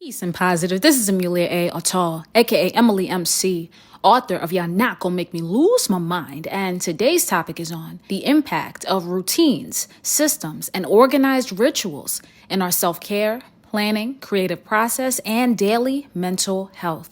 Peace and positive. This is Amelia A. Attal, aka Emily MC, author of Y'all Not Gonna Make Me Lose My Mind. And today's topic is on the impact of routines, systems, and organized rituals in our self-care, planning, creative process, and daily mental health.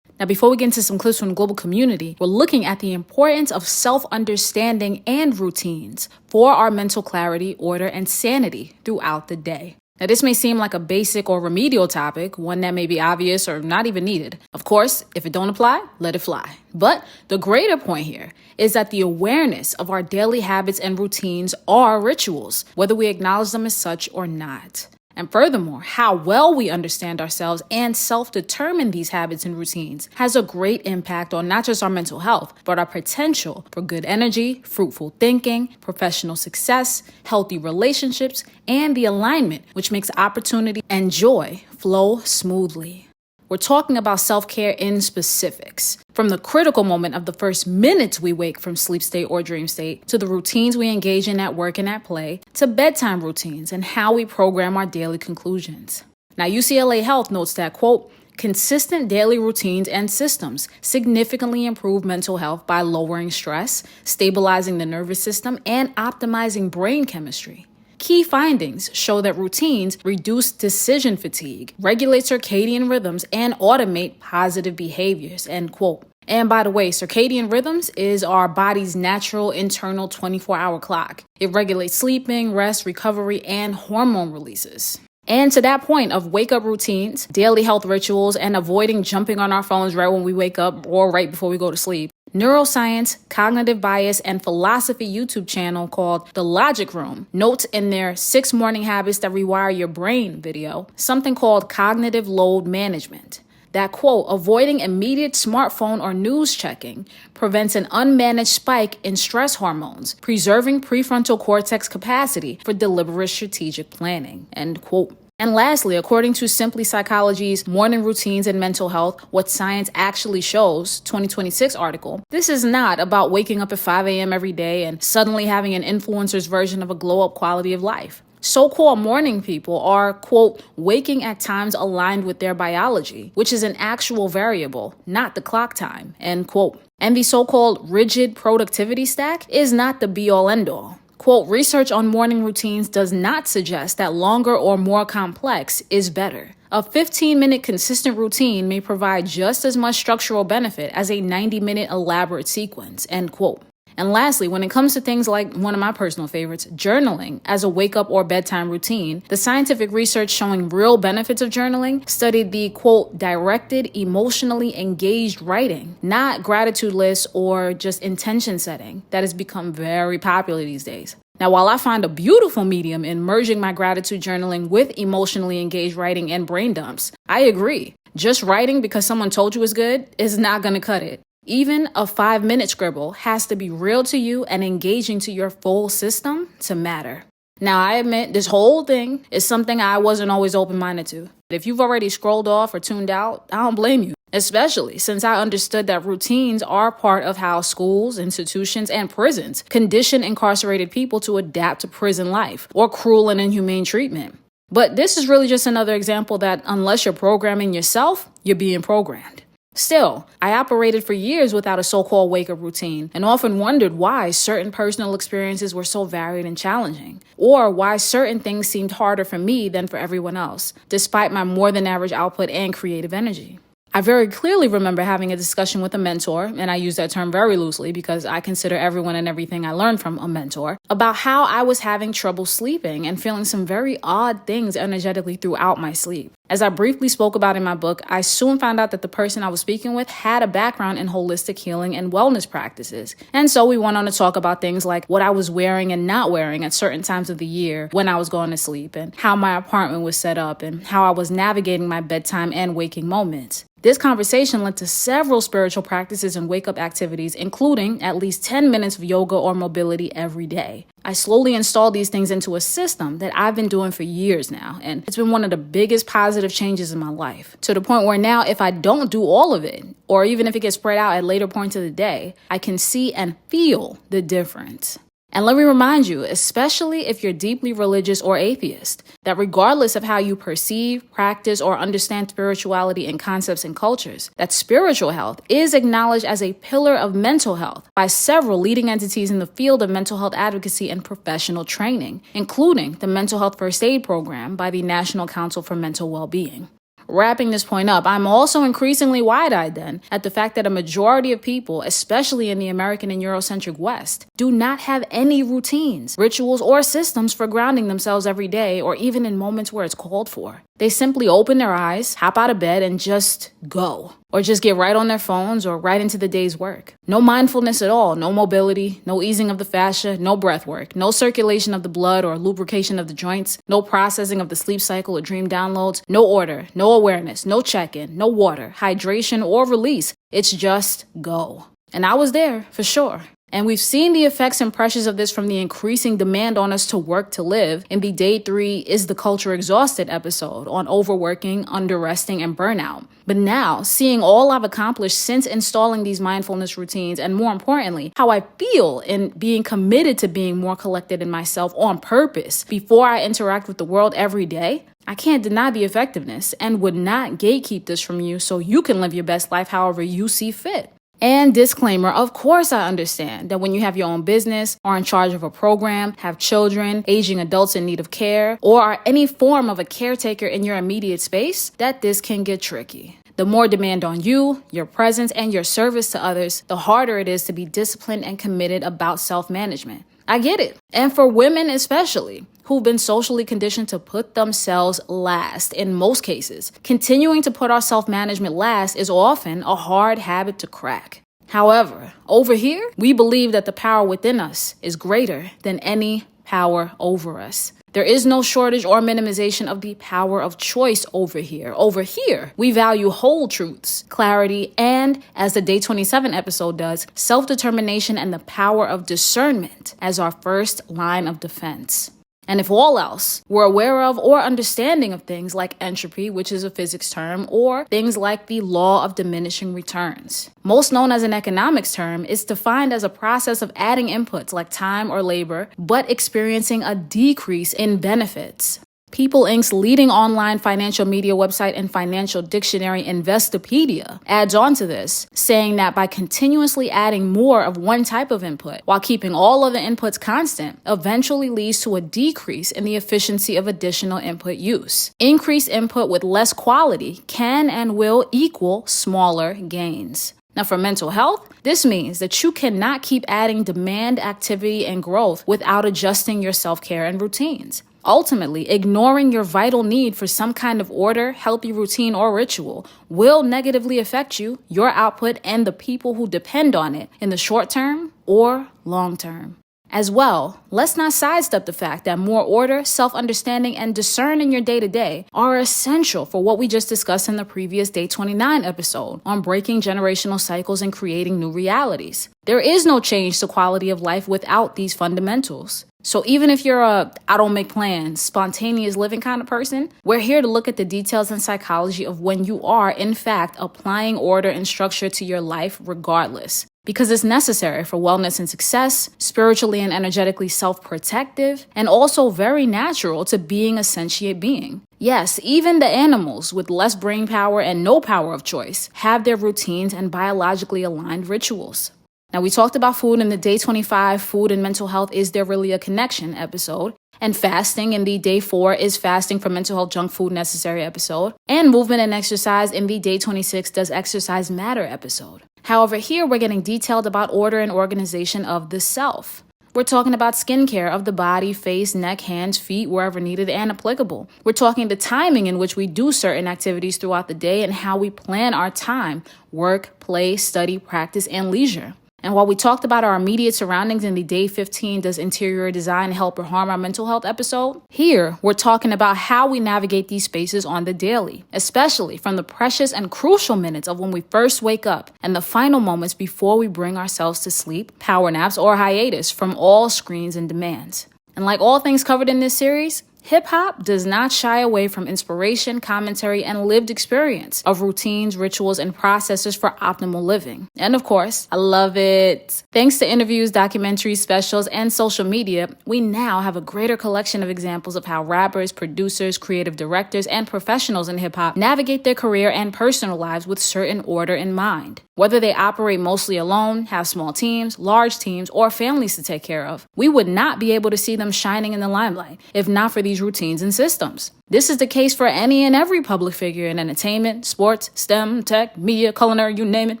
Now, before we get into some clips from the global community, we're looking at the importance of self-understanding and routines for our mental clarity, order, and sanity throughout the day. Now, this may seem like a basic or remedial topic, one that may be obvious or not even needed. Of course, if it don't apply, let it fly. But the greater point here is that the awareness of our daily habits and routines are rituals, whether we acknowledge them as such or not. And furthermore, how well we understand ourselves and self-determine these habits and routines has a great impact on not just our mental health, but our potential for good energy, fruitful thinking, professional success, healthy relationships, and the alignment which makes opportunity and joy flow smoothly. We're talking about self-care in specifics, from the critical moment of the first minutes we wake from sleep state or dream state, to the routines we engage in at work and at play, to bedtime routines and how we program our daily conclusions. Now, UCLA Health notes that, quote, consistent daily routines and systems significantly improve mental health by lowering stress, stabilizing the nervous system, and optimizing brain chemistry. Key findings show that routines reduce decision fatigue, regulate circadian rhythms, and automate positive behaviors, end quote. And by the way, circadian rhythms is our body's natural internal 24-hour clock. It regulates sleeping, rest, recovery, and hormone releases. And to that point of wake-up routines, daily health rituals, and avoiding jumping on our phones right when we wake up or right before we go to sleep, neuroscience, cognitive bias, and philosophy YouTube channel called The Logic Room notes in their 6 morning habits that rewire your brain video something called cognitive load management. That, quote, avoiding immediate smartphone or news checking prevents an unmanaged spike in stress hormones, preserving prefrontal cortex capacity for deliberate strategic planning, end quote. And lastly, according to Simply Psychology's Morning Routines and Mental Health, What Science Actually Shows 2026 article, this is not about waking up at 5 a.m. every day and suddenly having an influencer's version of a glow-up quality of life. So-called morning people are, quote, waking at times aligned with their biology, which is an actual variable, not the clock time, end quote. And the so-called rigid productivity stack is not the be-all end-all. Quote, research on morning routines does not suggest that longer or more complex is better. A 15-minute consistent routine may provide just as much structural benefit as a 90-minute elaborate sequence, end quote. And lastly, when it comes to things like one of my personal favorites, journaling as a wake-up or bedtime routine, the scientific research showing real benefits of journaling studied the, quote, directed, emotionally engaged writing, not gratitude lists or just intention setting, that has become very popular these days. Now, while I find a beautiful medium in merging my gratitude journaling with emotionally engaged writing and brain dumps, I agree. Just writing because someone told you is good is not going to cut it. Even a 5-minute scribble has to be real to you and engaging to your full system to matter. Now, I admit this whole thing is something I wasn't always open-minded to. If you've already scrolled off or tuned out, I don't blame you, especially since I understood that routines are part of how schools, institutions, and prisons condition incarcerated people to adapt to prison life or cruel and inhumane treatment. But this is really just another example that unless you're programming yourself, you're being programmed. Still, I operated for years without a so-called wake-up routine and often wondered why certain personal experiences were so varied and challenging, or why certain things seemed harder for me than for everyone else, despite my more than average output and creative energy. I very clearly remember having a discussion with a mentor, and I use that term very loosely because I consider everyone and everything I learned from a mentor, about how I was having trouble sleeping and feeling some very odd things energetically throughout my sleep. As I briefly spoke about in my book, I soon found out that the person I was speaking with had a background in holistic healing and wellness practices. And so we went on to talk about things like what I was wearing and not wearing at certain times of the year when I was going to sleep, and how my apartment was set up, and how I was navigating my bedtime and waking moments. This conversation led to several spiritual practices and wake-up activities, including at least 10 minutes of yoga or mobility every day. I slowly installed these things into a system that I've been doing for years now, and it's been one of the biggest positive changes in my life, to the point where now if I don't do all of it, or even if it gets spread out at later points of the day, I can see and feel the difference. And let me remind you, especially if you're deeply religious or atheist, that regardless of how you perceive, practice, or understand spirituality and concepts and cultures, that spiritual health is acknowledged as a pillar of mental health by several leading entities in the field of mental health advocacy and professional training, including the Mental Health First Aid Program by the National Council for Mental Well-Being. Wrapping this point up, I'm also increasingly wide-eyed then at the fact that a majority of people, especially in the American and Eurocentric West, do not have any routines, rituals, or systems for grounding themselves every day or even in moments where it's called for. They simply open their eyes, hop out of bed, and just go. Or just get right on their phones or right into the day's work. No mindfulness at all, no mobility, no easing of the fascia, no breath work, no circulation of the blood or lubrication of the joints, no processing of the sleep cycle or dream downloads, no order, no awareness, no check-in, no water, hydration, or release. It's just go. And I was there, for sure. And we've seen the effects and pressures of this from the increasing demand on us to work to live in the Day 3 Is the Culture Exhausted episode on overworking, underresting, and burnout. But now, seeing all I've accomplished since installing these mindfulness routines, and more importantly, how I feel in being committed to being more collected in myself on purpose before I interact with the world every day, I can't deny the effectiveness and would not gatekeep this from you so you can live your best life however you see fit. And disclaimer, of course I understand that when you have your own business, are in charge of a program, have children, aging adults in need of care, or are any form of a caretaker in your immediate space, that this can get tricky. The more demand on you, your presence, and your service to others, the harder it is to be disciplined and committed about self-management. I get it. And for women especially, who've been socially conditioned to put themselves last in most cases, continuing to put our self-management last is often a hard habit to crack. However, over here, we believe that the power within us is greater than any power over us. There is no shortage or minimization of the power of choice over here. Over here, we value whole truths, clarity, and, as the Day 27 episode does, self-determination and the power of discernment as our first line of defense. And if all else, we're aware of or understanding of things like entropy, which is a physics term, or things like the law of diminishing returns. Most known as an economics term, it's defined as a process of adding inputs like time or labor, but experiencing a decrease in benefits. People Inc.'s leading online financial media website and financial dictionary Investopedia adds on to this, saying that by continuously adding more of one type of input while keeping all other inputs constant, eventually leads to a decrease in the efficiency of additional input use. Increased input with less quality can and will equal smaller gains. Now, for mental health, this means that you cannot keep adding demand, activity, and growth without adjusting your self-care and routines. Ultimately, ignoring your vital need for some kind of order, healthy routine, or ritual will negatively affect you, your output, and the people who depend on it in the short term or long term. As well, let's not sidestep the fact that more order, self-understanding, and discern in your day-to-day are essential for what we just discussed in the previous Day 29 episode on breaking generational cycles and creating new realities. There is no change to quality of life without these fundamentals. So even if you're I don't make plans, spontaneous living kind of person, we're here to look at the details and psychology of when you are, in fact, applying order and structure to your life regardless. Because it's necessary for wellness and success, spiritually and energetically self-protective, and also very natural to being a sentient being. Yes, even the animals with less brain power and no power of choice have their routines and biologically aligned rituals. Now, we talked about food in the Day 25 Food and Mental Health Is There Really a Connection episode, and fasting in the Day 4 Is Fasting for Mental Health Junk Food Necessary episode, and movement and exercise in the Day 26 Does Exercise Matter episode. However, here we're getting detailed about order and organization of the self. We're talking about skincare of the body, face, neck, hands, feet, wherever needed and applicable. We're talking the timing in which we do certain activities throughout the day and how we plan our time, work, play, study, practice, and leisure. And while we talked about our immediate surroundings in the Day 15 Does Interior Design Help or Harm Our Mental Health episode, here we're talking about how we navigate these spaces on the daily, especially from the precious and crucial minutes of when we first wake up and the final moments before we bring ourselves to sleep, power naps, or hiatus from all screens and demands. And like all things covered in this series, Hip hop does not shy away from inspiration, commentary, and lived experience of routines, rituals, and processes for optimal living. And of course, I love it. Thanks to interviews, documentaries, specials, and social media, we now have a greater collection of examples of how rappers, producers, creative directors, and professionals in hip hop navigate their career and personal lives with certain order in mind. Whether they operate mostly alone, have small teams, large teams, or families to take care of, we would not be able to see them shining in the limelight if not for these routines and systems. This is the case for any and every public figure in entertainment, sports, STEM, tech, media, culinary, you name it.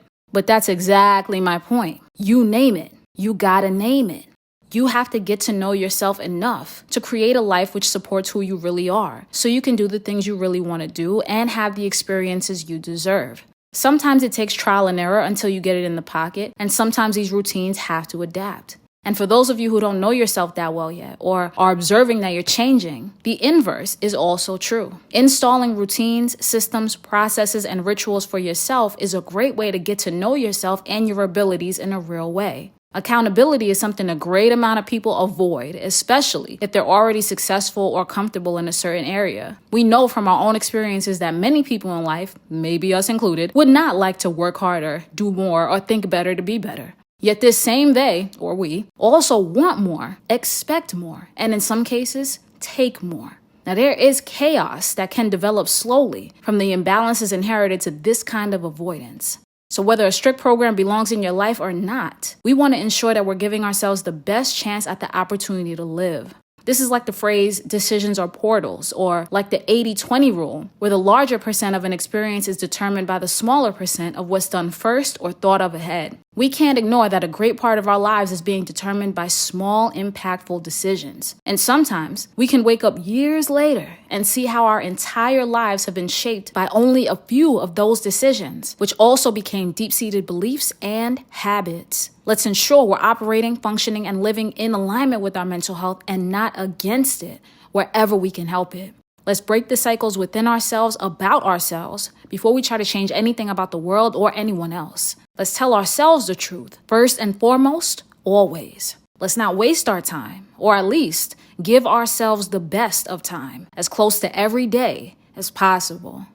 But that's exactly my point. You name it. You gotta name it. You have to get to know yourself enough to create a life which supports who you really are, so you can do the things you really want to do and have the experiences you deserve. Sometimes it takes trial and error until you get it in the pocket, and sometimes these routines have to adapt. And for those of you who don't know yourself that well yet, or are observing that you're changing, the inverse is also true. Installing routines, systems, processes, and rituals for yourself is a great way to get to know yourself and your abilities in a real way. Accountability is something a great amount of people avoid, especially if they're already successful or comfortable in a certain area. We know from our own experiences that many people in life, maybe us included, would not like to work harder, do more, or think better to be better. Yet this same they, or we, also want more, expect more, and in some cases, take more. Now there is chaos that can develop slowly from the imbalances inherited to this kind of avoidance. So whether a strict program belongs in your life or not, we want to ensure that we're giving ourselves the best chance at the opportunity to live. This is like the phrase, decisions are portals, or like the 80-20 rule, where the larger percent of an experience is determined by the smaller percent of what's done first or thought of ahead. We can't ignore that a great part of our lives is being determined by small, impactful decisions. And sometimes we can wake up years later and see how our entire lives have been shaped by only a few of those decisions, which also became deep-seated beliefs and habits. Let's ensure we're operating, functioning, and living in alignment with our mental health and not against it wherever we can help it. Let's break the cycles within ourselves about ourselves before we try to change anything about the world or anyone else. Let's tell ourselves the truth, first and foremost, always. Let's not waste our time, or at least give ourselves the best of time, as close to every day as possible.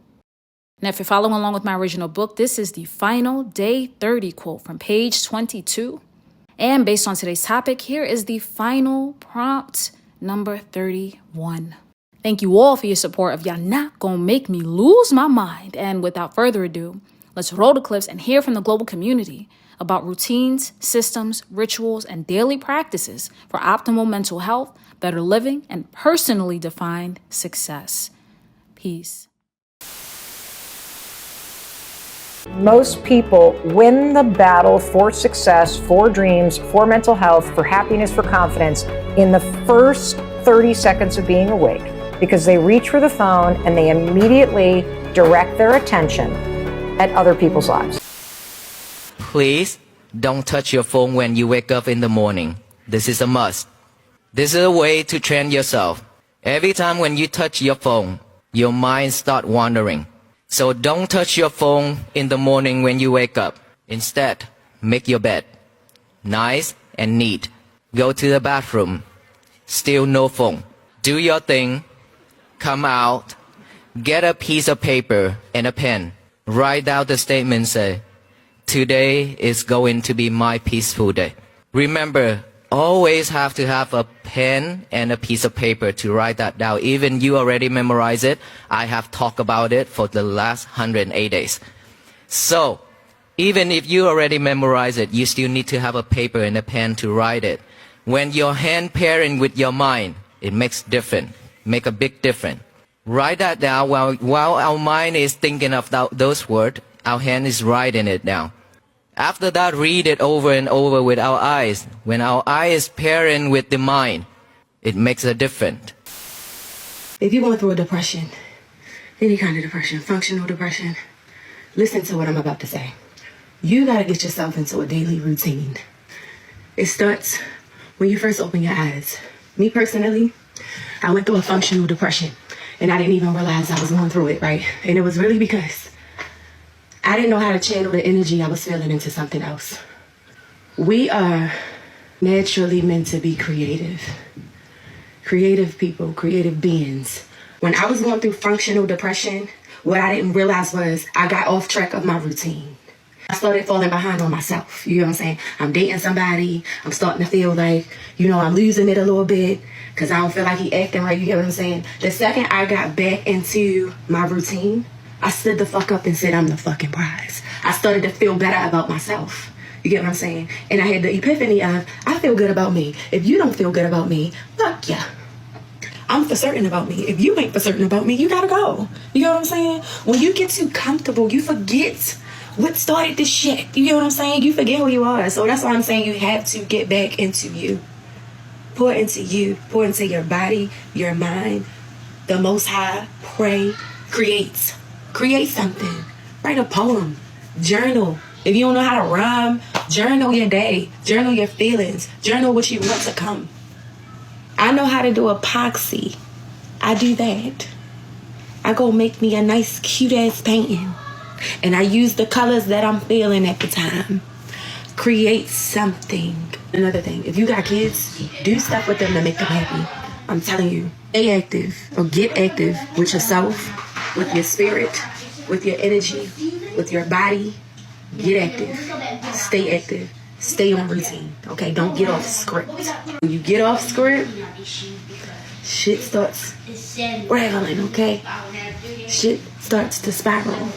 Now, if you're following along with my original book, this is the final day 30 quote from page 22. And based on today's topic, here is the final prompt, number 31. Thank you all for your support of Y'all Not Gonna Make Me Lose My Mind. And without further ado, let's roll the clips and hear from the global community about routines, systems, rituals, and daily practices for optimal mental health, better living, and personally defined success. Peace. Most people win the battle for success, for dreams, for mental health, for happiness, for confidence in the first 30 seconds of being awake, because they reach for the phone and they immediately direct their attention at other people's lives. Please don't touch your phone when you wake up in the morning. This is a must. This is a way to train yourself. Every time when you touch your phone, your mind starts wandering. So don't touch your phone in the morning when you wake up. Instead, make your bed nice and neat. Go to the bathroom. Still no phone. Do your thing. Come out. Get a piece of paper and a pen. Write down the statement, say, today is going to be my peaceful day. Remember, always have to have a pen and a piece of paper to write that down. Even you already memorize it. I have talked about it for the last 108 days. So, even if you already memorize it, you still need to have a paper and a pen to write it. When your hand pairing with your mind, it makes a big difference. Write that down while our mind is thinking of those words, our hand is writing it down. After that, read it over and over with our eyes. When our eye is pairing with the mind, it makes a difference. If you're going through a depression, any kind of depression, functional depression, listen to what I'm about to say. You got to get yourself into a daily routine. It starts when you first open your eyes. Me personally, I went through a functional depression and I didn't even realize I was going through it, right? And it was really because I didn't know how to channel the energy I was feeling into something else. We are naturally meant to be creative. creative people, creative beings. When I was going through functional depression, what I didn't realize was I got off track of my routine. I started falling behind on myself. You know what I'm saying? I'm dating somebody. I'm starting to feel like, I'm losing it a little bit because I don't feel like he acting right. You get what I'm saying? The second I got back into my routine, I stood the fuck up and said, I'm the fucking prize. I started to feel better about myself. You get what I'm saying? And I had the epiphany of, I feel good about me. If you don't feel good about me, fuck ya. I'm for certain about me. If you ain't for certain about me, you gotta go. You know what I'm saying? When you get too comfortable, you forget what started this shit. You know what I'm saying? You forget who you are. So that's why I'm saying you have to get back into you. Pour into you. Pour into your body, your mind. The Most High. Pray. Create. Create something. Write a poem. Journal. If you don't know how to rhyme, journal your day. Journal your feelings. Journal what you want to come. I know how to do epoxy. I do that. I go make me a nice, cute-ass painting. And I use the colors that I'm feeling at the time. Create something. Another thing, if you got kids, do stuff with them to make them happy. I'm telling you, stay active or get active with yourself, with your spirit, with your energy, with your body. Get active. Stay active. Stay on routine. Okay, don't get off script. When you get off script, shit starts rattling, okay? Shit starts to spiral.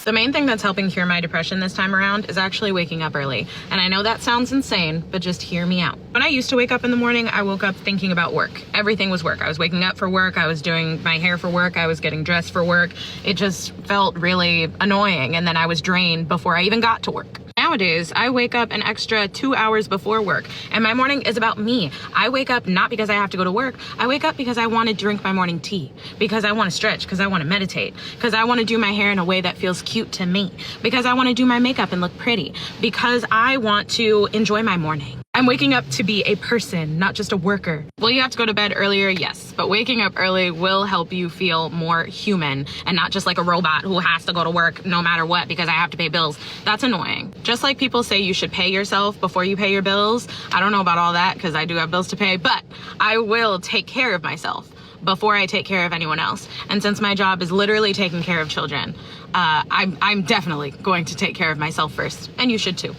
The main thing that's helping cure my depression this time around is actually waking up early. And I know that sounds insane, but just hear me out. When I used to wake up in the morning, I woke up thinking about work. Everything was work. I was waking up for work. I was doing my hair for work. I was getting dressed for work. It just felt really annoying. And then I was drained before I even got to work. Nowadays, I wake up an extra 2 hours before work, and my morning is about me. I wake up not because I have to go to work. I wake up because I want to drink my morning tea, because I want to stretch, because I want to meditate, because I want to do my hair in a way that feels cute to me, because I want to do my makeup and look pretty, because I want to enjoy my morning. I'm waking up to be a person, not just a worker. Will you have to go to bed earlier? Yes, but waking up early will help you feel more human and not just like a robot who has to go to work no matter what because I have to pay bills. That's annoying. Just like people say you should pay yourself before you pay your bills. I don't know about all that because I do have bills to pay, but I will take care of myself before I take care of anyone else. And since my job is literally taking care of children, I'm definitely going to take care of myself first, and you should too.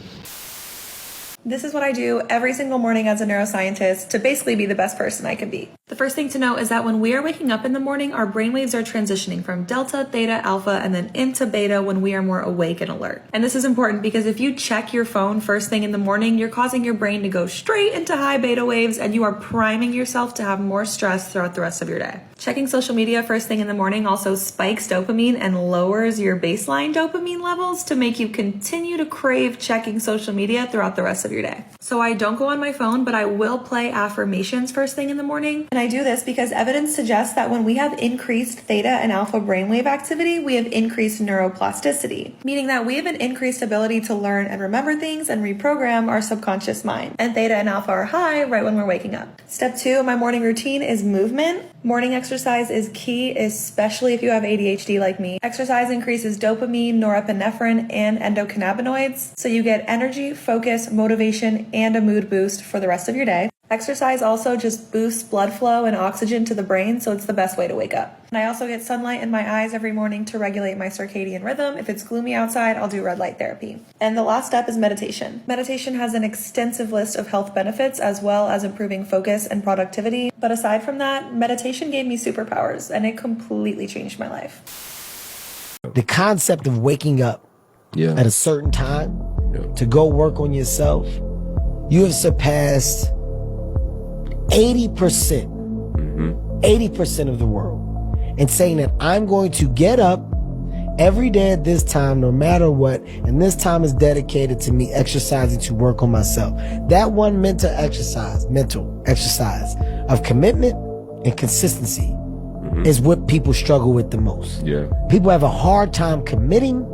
This is what I do every single morning as a neuroscientist to basically be the best person I can be. The first thing to know is that when we are waking up in the morning, our brainwaves are transitioning from delta, theta, alpha, and then into beta when we are more awake and alert. And this is important because if you check your phone first thing in the morning, you're causing your brain to go straight into high beta waves and you are priming yourself to have more stress throughout the rest of your day. Checking social media first thing in the morning also spikes dopamine and lowers your baseline dopamine levels to make you continue to crave checking social media throughout the rest of your day. So I don't go on my phone, but I will play affirmations first thing in the morning. And I do this because evidence suggests that when we have increased theta and alpha brainwave activity, we have increased neuroplasticity, meaning that we have an increased ability to learn and remember things and reprogram our subconscious mind. And theta and alpha are high right when we're waking up. Step 2 of my morning routine is movement. Morning exercise is key, especially if you have ADHD like me. Exercise increases dopamine, norepinephrine, and endocannabinoids, so you get energy, focus, motivation, and a mood boost for the rest of your day. Exercise also just boosts blood flow and oxygen to the brain, so it's the best way to wake up. And I also get sunlight in my eyes every morning to regulate my circadian rhythm. If it's gloomy outside, I'll do red light therapy. And the last step is meditation. Meditation has an extensive list of health benefits as well as improving focus and productivity. But aside from that, meditation gave me superpowers and it completely changed my life. The concept of waking up at a certain time to go work on yourself, you have surpassed 80% of the world, and saying that I'm going to get up every day at this time, no matter what, and this time is dedicated to me exercising to work on myself. That one mental exercise of commitment and consistency is what people struggle with the most. People have a hard time committing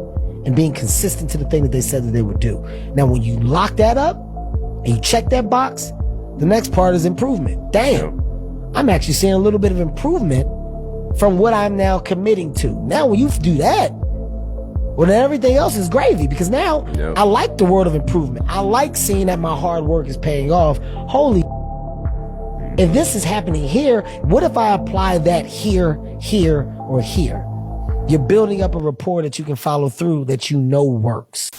and being consistent to the thing that they said that they would do. Now, when you lock that up and you check that box, the next part is improvement. Damn, I'm actually seeing a little bit of improvement from what I'm now committing to. Now, when you do that, well, then everything else is gravy, because now I like the word of improvement. I like seeing that my hard work is paying off. Holy, If this is happening here, what if I apply that here, here, or here? You're building up a rapport that you can follow through that you know works.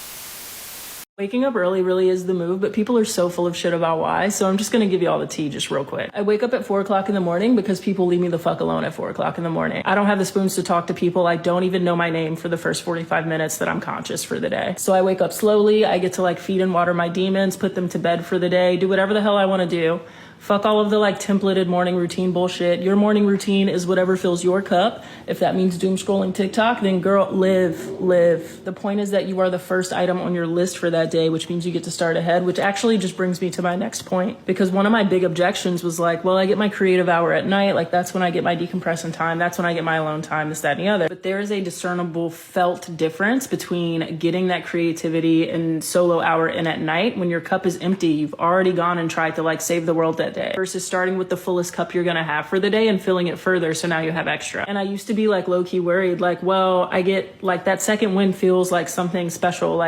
Waking up early really is the move, but people are so full of shit about why. So I'm just going to give you all the tea just real quick. I wake up at 4 o'clock in the morning because people leave me the fuck alone at 4 o'clock in the morning. I don't have the spoons to talk to people. I don't even know my name for the first 45 minutes that I'm conscious for the day. So I wake up slowly. I get to feed and water my demons, put them to bed for the day, do whatever the hell I want to do. Fuck all of the templated morning routine bullshit. Your morning routine is whatever fills your cup. If that means doom scrolling TikTok, then girl, live. The point is that you are the first item on your list for that day, which means you get to start ahead, which actually just brings me to my next point. Because one of my big objections was well, I get my creative hour at night. That's when I get my decompressing time. That's when I get my alone time, this, that, and the other. But there is a discernible felt difference between getting that creativity and solo hour in at night when your cup is empty. You've already gone and tried to save the world that day, versus starting with the fullest cup you're gonna have for the day and filling it further so now you have extra. And I used to be low-key worried, well, I get that second wind feels like something special,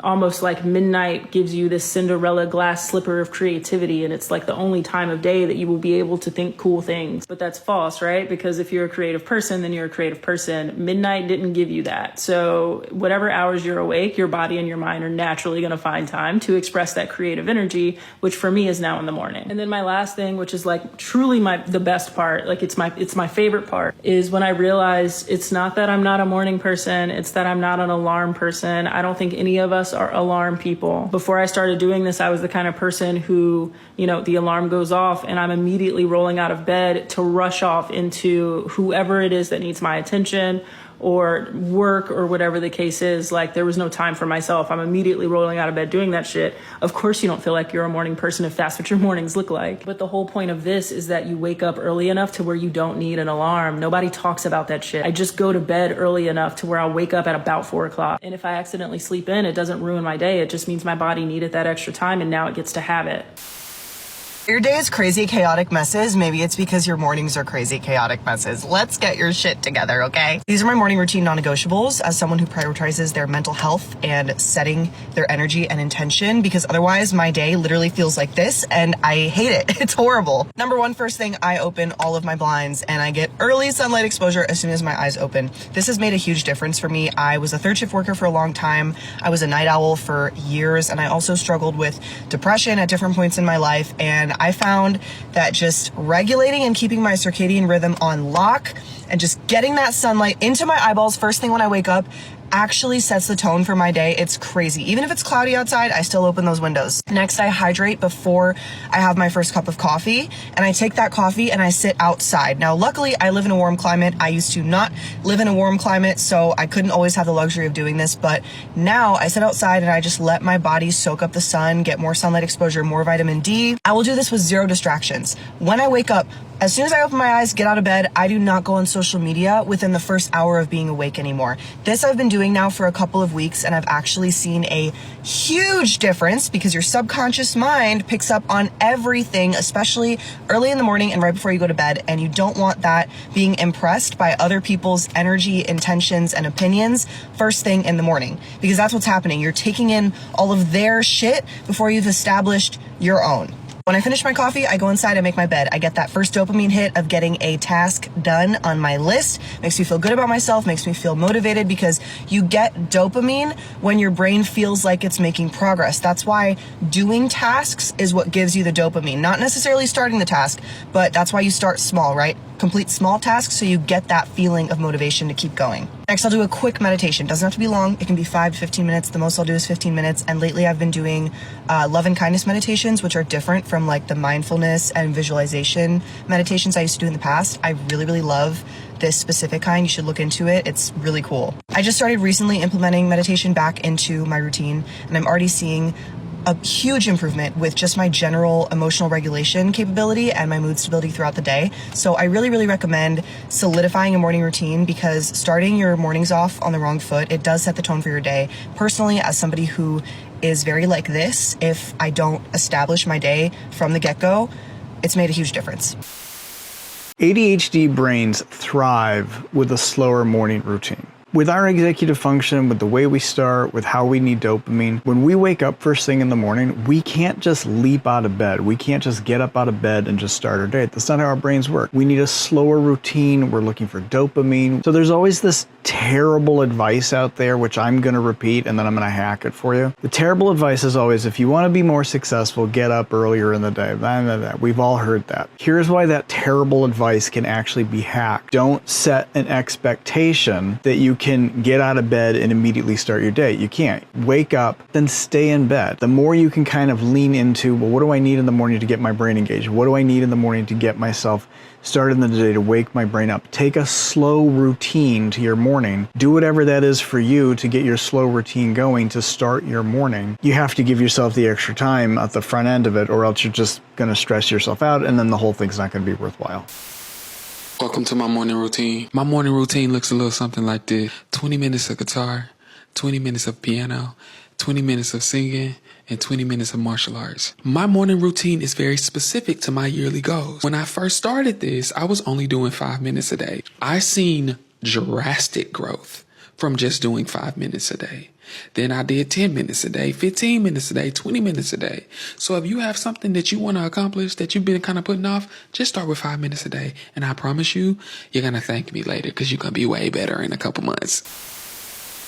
almost like midnight gives you this Cinderella glass slipper of creativity, and it's the only time of day that you will be able to think cool things. But that's false, right? Because if you're a creative person, then you're a creative person. Midnight didn't give you that. So whatever hours you're awake, your body and your mind are naturally going to find time to express that creative energy, which for me is now in the morning. And then my last thing, which is truly the best part, it's my favorite part, is when I realize it's not that I'm not a morning person, it's that I'm not an alarm person. I don't think any of us are alarm people. Before I started doing this, I was the kind of person who, the alarm goes off and I'm immediately rolling out of bed to rush off into whoever it is that needs my attention or work or whatever the case is. There was no time for myself. I'm immediately rolling out of bed doing that shit. Of course you don't feel like you're a morning person if that's what your mornings look like. But the whole point of this is that you wake up early enough to where you don't need an alarm. Nobody talks about that shit. I just go to bed early enough to where I'll wake up at about 4 o'clock. And if I accidentally sleep in, it doesn't ruin my day. It just means my body needed that extra time and now it gets to have it. Your day is crazy, chaotic messes. Maybe it's because your mornings are crazy, chaotic messes. Let's get your shit together, okay? These are my morning routine non-negotiables as someone who prioritizes their mental health and setting their energy and intention, because otherwise my day literally feels like this and I hate it. It's horrible. Number one, first thing, I open all of my blinds and I get early sunlight exposure as soon as my eyes open. This has made a huge difference for me. I was a third shift worker for a long time. I was a night owl for years, and I also struggled with depression at different points in my life, and I found that just regulating and keeping my circadian rhythm on lock and just getting that sunlight into my eyeballs first thing when I wake up actually sets the tone for my day. It's crazy. Even if it's cloudy outside, I still open those windows. Next, I hydrate before I have my first cup of coffee, and I take that coffee and I sit outside. Now, luckily, I live in a warm climate. I used to not live in a warm climate, so I couldn't always have the luxury of doing this, but now I sit outside and I just let my body soak up the sun, get more sunlight exposure, more vitamin D. I will do this with zero distractions. When I wake up, as soon as I open my eyes, get out of bed, I do not go on social media within the first hour of being awake anymore. This I've been doing now for a couple of weeks, and I've actually seen a huge difference because your subconscious mind picks up on everything, especially early in the morning and right before you go to bed, and you don't want that being impressed by other people's energy, intentions, and opinions first thing in the morning, because that's what's happening. You're taking in all of their shit before you've established your own. When I finish my coffee, I go inside, I make my bed. I get that first dopamine hit of getting a task done on my list. Makes me feel good about myself, makes me feel motivated, because you get dopamine when your brain feels like it's making progress. That's why doing tasks is what gives you the dopamine. Not necessarily starting the task, but that's why you start small, right? Complete small tasks so you get that feeling of motivation to keep going. Next, I'll do a quick meditation. Doesn't have to be long. It can be 5 to 15 minutes. The most I'll do is 15 minutes. And lately I've been doing love and kindness meditations, which are different from the mindfulness and visualization meditations I used to do in the past. I really, really love this specific kind. You should look into it. It's really cool. I just started recently implementing meditation back into my routine, and I'm already seeing a huge improvement with just my general emotional regulation capability and my mood stability throughout the day. So I really, really recommend solidifying a morning routine, because starting your mornings off on the wrong foot, it does set the tone for your day. Personally, as somebody who is very like this, if I don't establish my day from the get-go, it's made a huge difference. ADHD brains thrive with a slower morning routine. With our executive function, with the way we start, with how we need dopamine, when we wake up first thing in the morning, we can't just leap out of bed. We can't just get up out of bed and just start our day. That's not how our brains work. We need a slower routine. We're looking for dopamine. So there's always this terrible advice out there, which I'm going to repeat and then I'm going to hack it for you. The terrible advice is always, if you want to be more successful, get up earlier in the day. We've all heard that. Here's why that terrible advice can actually be hacked. Don't set an expectation that you can get out of bed and immediately start your day. You can't. Wake up, then stay in bed. The more you can kind of lean into, well, what do I need in the morning to get my brain engaged? What do I need in the morning to get myself started in the day, to wake my brain up? Take a slow routine to your morning. Do whatever that is for you to get your slow routine going to start your morning. You have to give yourself the extra time at the front end of it, or else you're just going to stress yourself out and then the whole thing's not going to be worthwhile. Welcome to my morning routine. My morning routine looks a little something like this. 20 minutes of guitar, 20 minutes of piano, 20 minutes of singing, and 20 minutes of martial arts. My morning routine is very specific to my yearly goals. When I first started this, I was only doing 5 minutes a day. I seen drastic growth from just doing 5 minutes a day. Then I did 10 minutes a day, 15 minutes a day, 20 minutes a day. So if you have something that you want to accomplish that you've been kind of putting off, just start with 5 minutes a day. And I promise you, you're going to thank me later because you're going to be way better in a couple months.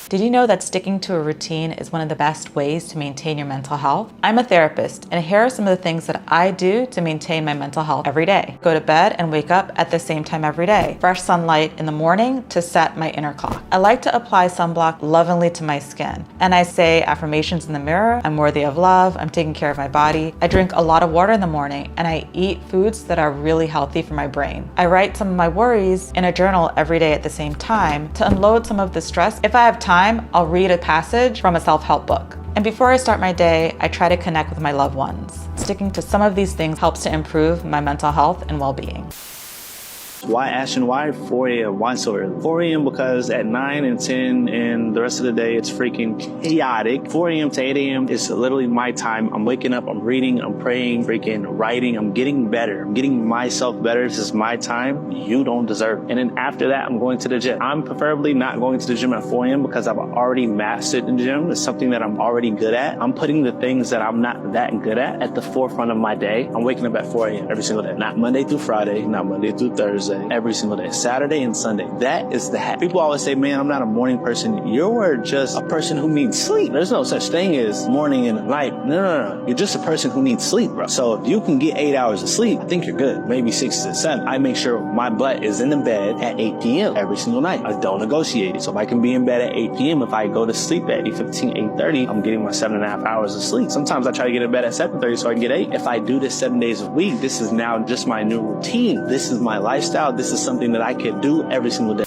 Did you know that sticking to a routine is one of the best ways to maintain your mental health? I'm a therapist, and here are some of the things that I do to maintain my mental health every day. Go to bed and wake up at the same time every day. Fresh sunlight in the morning to set my inner clock. I like to apply sunblock lovingly to my skin, and I say affirmations in the mirror. I'm worthy of love. I'm taking care of my body. I drink a lot of water in the morning, and I eat foods that are really healthy for my brain. I write some of my worries in a journal every day at the same time to unload some of the stress. If I have time, I'll read a passage from a self-help book. And before I start my day, I try to connect with my loved ones. Sticking to some of these things helps to improve my mental health and well-being. Why Ashton? Why 4 a.m.? Why so early? 4 a.m. because at 9 and 10 and the rest of the day, it's freaking chaotic. 4 a.m. to 8 a.m. is literally my time. I'm waking up, I'm reading, I'm praying, freaking writing. I'm getting better. I'm getting myself better. This is my time. You don't deserve it. And then after that, I'm going to the gym. I'm preferably not going to the gym at 4 a.m. because I've already mastered the gym. It's something that I'm already good at. I'm putting the things that I'm not that good at the forefront of my day. I'm waking up at 4 a.m. every single day. Not Monday through Friday, not Monday through Thursday. Every single day, Saturday and Sunday. That is the hack. People always say, man, I'm not a morning person. You're just a person who needs sleep. There's no such thing as morning and night. No. You're just a person who needs sleep, bro. So if you can get 8 hours of sleep, I think you're good. Maybe 6 to 7. I make sure my butt is in the bed at 8 p.m. every single night. I don't negotiate it. So if I can be in bed at 8 p.m., if I go to sleep at 8:15, 8:30, I'm getting my 7.5 hours of sleep. Sometimes I try to get in bed at 7:30 so I can get 8. If I do this 7 days a week, this is now just my new routine. This is my lifestyle. This is something that I can do every single day.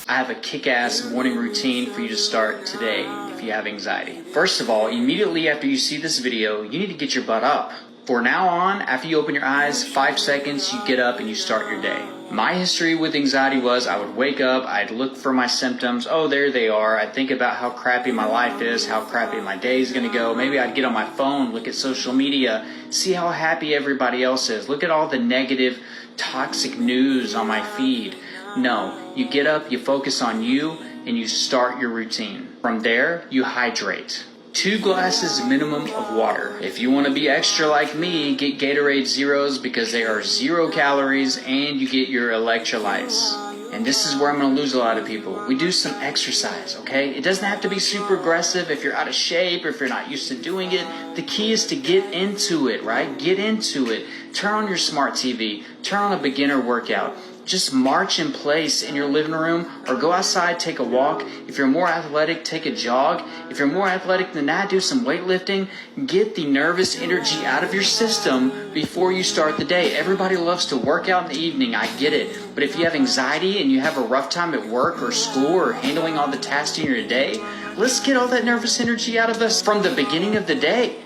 I have a kick-ass morning routine for you to start today if you have anxiety. First of all, immediately after you see this video, you need to get your butt up. For now on, after you open your eyes, 5 seconds, you get up and you start your day. My history with anxiety was I would wake up, I'd look for my symptoms. Oh, there they are. I'd think about how crappy my life is, how crappy my day is going to go. Maybe I'd get on my phone, look at social media, see how happy everybody else is. Look at all the negative, toxic news on my feed. No, you get up, you focus on you, and you start your routine. From there, you hydrate. 2 glasses minimum of water. If you want to be extra like me, get Gatorade Zeros because they are 0 calories and you get your electrolytes. And this is where I'm going to lose a lot of people. We do some exercise, okay? It doesn't have to be super aggressive if you're out of shape or if you're not used to doing it. The key is to get into it, right? Get into it. Turn on your smart TV. Turn on a beginner workout. Just march in place in your living room or go outside, take a walk. If you're more athletic, take a jog. If you're more athletic than that, do some weightlifting. Get the nervous energy out of your system before you start the day. Everybody loves to work out in the evening, I get it. But if you have anxiety and you have a rough time at work or school or handling all the tasks in your day, let's get all that nervous energy out of us from the beginning of the day.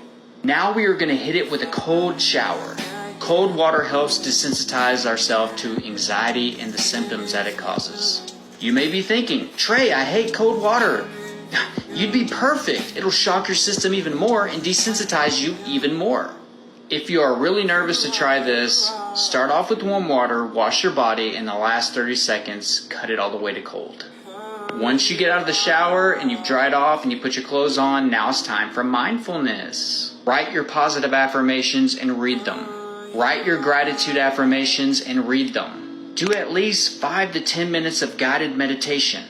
Now we are going to hit it with a cold shower. Cold water helps desensitize ourselves to anxiety and the symptoms that it causes. You may be thinking, Trey, I hate cold water. You'd be perfect. It'll shock your system even more and desensitize you even more. If you are really nervous to try this, start off with warm water, wash your body, and the last 30 seconds, cut it all the way to cold. Once you get out of the shower and you've dried off and you put your clothes on, now it's time for mindfulness. Write your positive affirmations and read them. Write your gratitude affirmations and read them. Do at least 5 to 10 minutes of guided meditation.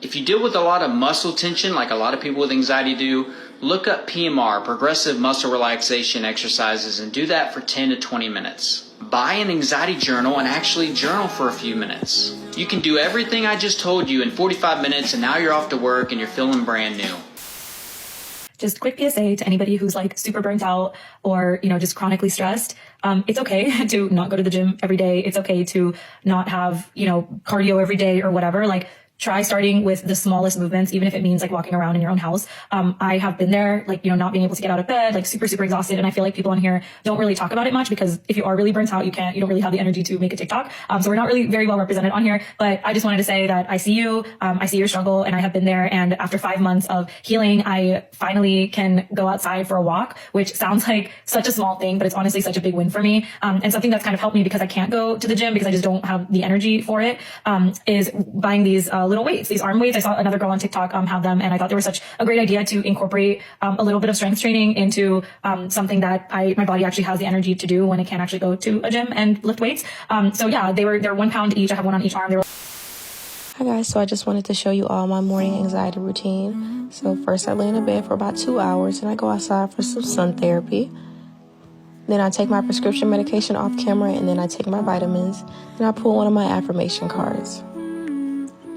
If you deal with a lot of muscle tension, like a lot of people with anxiety do, look up PMR, progressive muscle relaxation exercises, and do that for 10 to 20 minutes. Buy an anxiety journal and actually journal for a few minutes. You can do everything I just told you in 45 minutes, and now you're off to work and you're feeling brand new. Just quick PSA to anybody who's like super burnt out or, just chronically stressed. It's okay to not go to the gym every day. It's okay to not have, cardio every day or whatever. Like, try starting with the smallest movements, even if it means like walking around in your own house. I have been there, not being able to get out of bed, like super, super exhausted. And I feel like people on here don't really talk about it much because if you are really burnt out, you don't really have the energy to make a TikTok. So we're not really very well represented on here, but I just wanted to say that I see you, I see your struggle, and I have been there. And after 5 months of healing, I finally can go outside for a walk, which sounds like such a small thing, but it's honestly such a big win for me. And something that's kind of helped me because I can't go to the gym because I just don't have the energy for it, is buying these little weights, these arm weights. I saw another girl on TikTok have them, and I thought they were such a great idea to incorporate a little bit of strength training into something that my body actually has the energy to do when it can't actually go to a gym and lift weights. So yeah, they're 1 pound each. I have one on each arm. Hi guys, so I just wanted to show you all my morning anxiety routine. So first I lay in bed for about 2 hours and I go outside for some sun therapy. Then I take my prescription medication off camera, and then I take my vitamins and I pull one of my affirmation cards.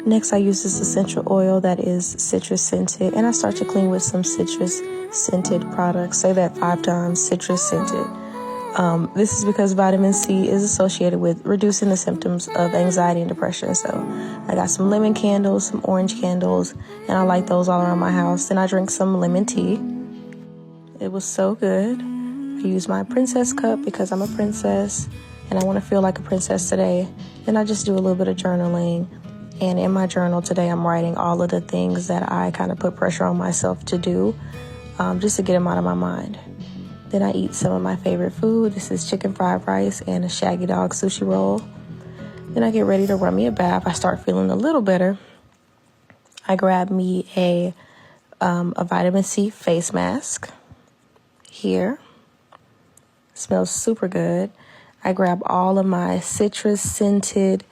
Next, I use this essential oil that is citrus scented, and I start to clean with some citrus scented products. Say that 5 times, citrus scented. This is because vitamin C is associated with reducing the symptoms of anxiety and depression. So I got some lemon candles, some orange candles, and I light those all around my house. Then I drink some lemon tea. It was so good. I use my princess cup because I'm a princess and I want to feel like a princess today. Then I just do a little bit of journaling. And in my journal today, I'm writing all of the things that I kind of put pressure on myself to do, just to get them out of my mind. Then I eat some of my favorite food. This is chicken fried rice and a shaggy dog sushi roll. Then I get ready to run me a bath. I start feeling a little better. I grab me a vitamin C face mask here. Smells super good. I grab all of my citrus scented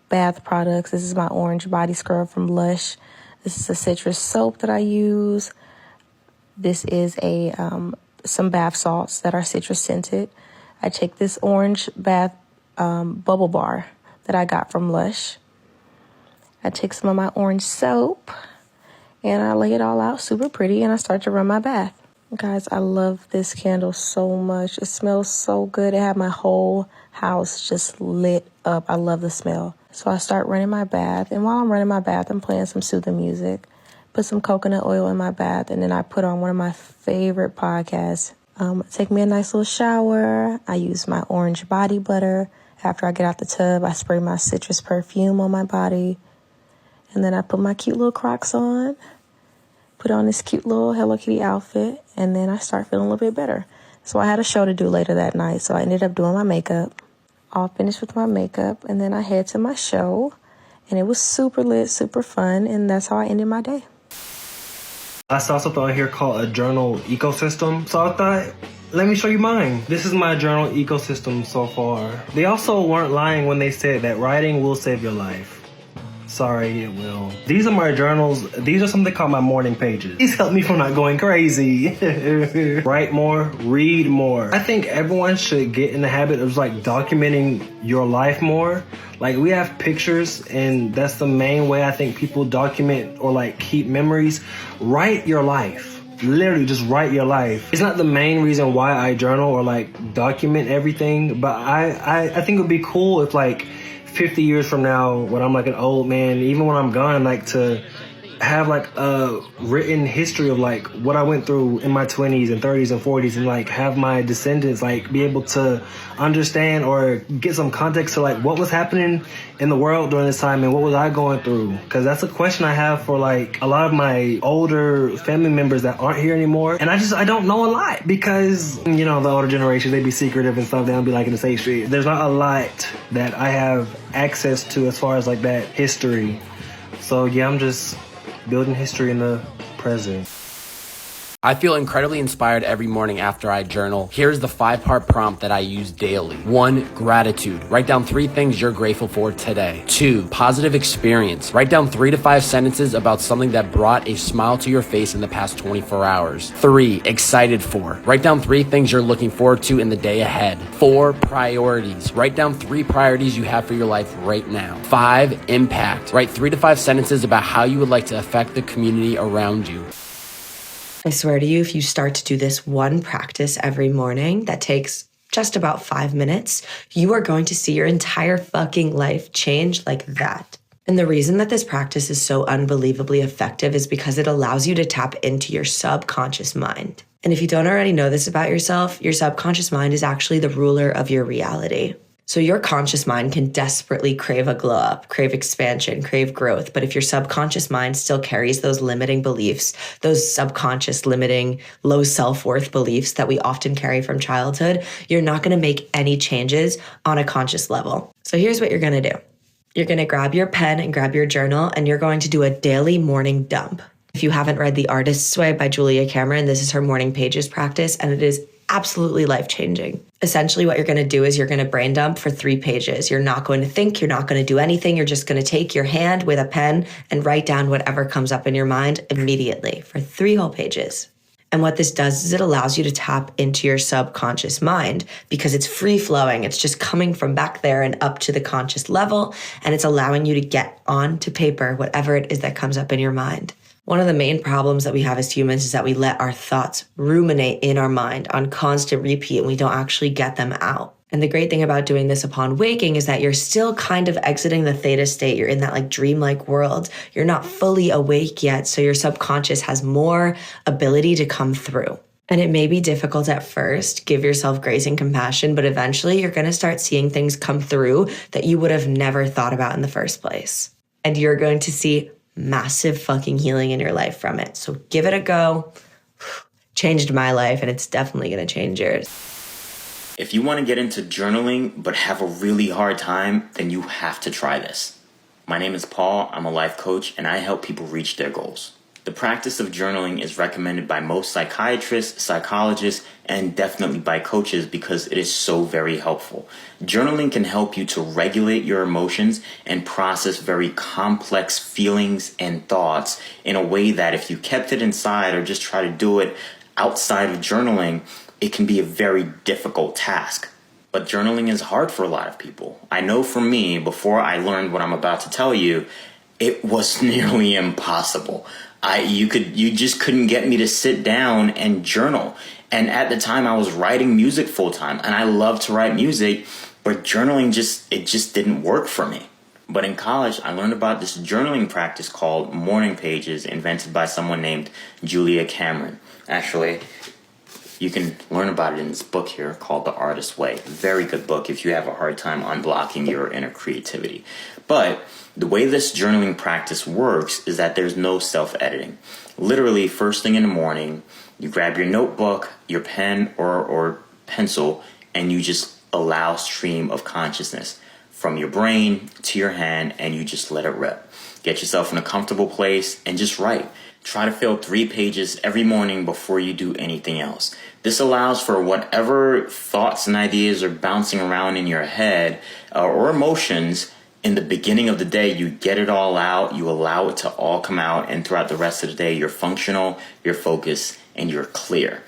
bath products. This is my orange body scrub from Lush. This is a citrus soap that I use. This is some bath salts that are citrus scented. I take this orange bath bubble bar that I got from Lush. I take some of my orange soap and I lay it all out super pretty, and I start to run my bath. Guys, I love this candle so much. It smells so good. It had my whole house just lit up. I love the smell. So I start running my bath, and while I'm running my bath, I'm playing some soothing music. Put some coconut oil in my bath, and then I put on one of my favorite podcasts. Take me a nice little shower. I use my orange body butter. After I get out the tub, I spray my citrus perfume on my body. And then I put my cute little Crocs on. Put on this cute little Hello Kitty outfit, and then I start feeling a little bit better. So I had a show to do later that night, so I ended up doing my makeup. All finished with my makeup, and then I head to my show, and it was super lit, super fun, and that's how I ended my day. I saw something on here called a journal ecosystem, so I thought, let me show you mine. This is my journal ecosystem so far. They also weren't lying when they said that writing will save your life. Sorry, it will. These are my journals. These are something called my morning pages. These help me from not going crazy. Write more, read more. I think everyone should get in the habit of documenting your life more. We have pictures, and that's the main way I think people document or keep memories. Write your life. Literally just write your life. It's not the main reason why I journal or document everything, but I think it would be cool if 50 years from now, when I'm an old man, even when I'm gone, to have a written history of what I went through in my 20s and 30s and 40s, and have my descendants be able to understand or get some context to what was happening in the world during this time and what was I going through. Because that's a question I have for a lot of my older family members that aren't here anymore. And I don't know a lot because, the older generation, they be secretive and stuff. They don't be in the safe street. There's not a lot that I have access to as far as that history. So yeah, I'm just building history in the present. I feel incredibly inspired every morning after I journal. Here's the 5-part prompt that I use daily. 1, gratitude. Write down 3 things you're grateful for today. 2, positive experience. Write down 3 to 5 sentences about something that brought a smile to your face in the past 24 hours. 3, excited for. Write down 3 things you're looking forward to in the day ahead. 4, priorities. Write down 3 priorities you have for your life right now. 5, impact. Write 3 to 5 sentences about how you would like to affect the community around you. I swear to you, if you start to do this one practice every morning that takes just about 5 minutes, you are going to see your entire fucking life change like that. And the reason that this practice is so unbelievably effective is because it allows you to tap into your subconscious mind. And if you don't already know this about yourself, your subconscious mind is actually the ruler of your reality. So your conscious mind can desperately crave a glow up, crave expansion, crave growth. But if your subconscious mind still carries those limiting beliefs, those subconscious limiting low self-worth beliefs that we often carry from childhood, you're not going to make any changes on a conscious level. So here's what you're going to do. You're going to grab your pen and grab your journal, and you're going to do a daily morning dump. If you haven't read The Artist's Way by Julia Cameron, this is her morning pages practice, and it is absolutely life-changing. Essentially, what you're going to do is you're going to brain dump for 3 pages. You're not going to think, you're not going to do anything. You're just going to take your hand with a pen and write down whatever comes up in your mind immediately for 3 whole pages. And what this does is it allows you to tap into your subconscious mind because it's free-flowing. It's just coming from back there and up to the conscious level, and it's allowing you to get onto paper whatever it is that comes up in your mind. One of the main problems that we have as humans is that we let our thoughts ruminate in our mind on constant repeat and we don't actually get them out. And the great thing about doing this upon waking is that you're still kind of exiting the theta state. You're in that like dreamlike world. You're not fully awake yet, so your subconscious has more ability to come through. And it may be difficult at first. Give yourself grace and compassion, but eventually you're going to start seeing things come through that you would have never thought about in the first place. And you're going to see massive fucking healing in your life from it. So give it a go. Changed my life, and it's definitely going to change yours. If you want to get into journaling but have a really hard time, then you have to try this. My name is Paul. I'm a life coach, and I help people reach their goals. The practice of journaling is recommended by most psychiatrists, psychologists, and definitely by coaches because it is so very helpful. Journaling can help you to regulate your emotions and process very complex feelings and thoughts in a way that if you kept it inside or just try to do it outside of journaling, it can be a very difficult task. But journaling is hard for a lot of people. I know for me, before I learned what I'm about to tell you, it was nearly impossible. You just couldn't get me to sit down and journal. And at the time I was writing music full time, and I love to write music, but journaling just didn't work for me. But in college, I learned about this journaling practice called morning pages, invented by someone named Julia Cameron. Actually, you can learn about it in this book here called The Artist's Way. Very good book if you have a hard time unblocking your inner creativity. But the way this journaling practice works is that there's no self-editing. Literally, first thing in the morning, you grab your notebook, your pen or pencil, and you just allow stream of consciousness from your brain to your hand, and you just let it rip. Get yourself in a comfortable place and just write. Try to fill 3 pages every morning before you do anything else. This allows for whatever thoughts and ideas are bouncing around in your head or emotions. In the beginning of the day, you get it all out, you allow it to all come out, and throughout the rest of the day, you're functional, you're focused, and you're clear.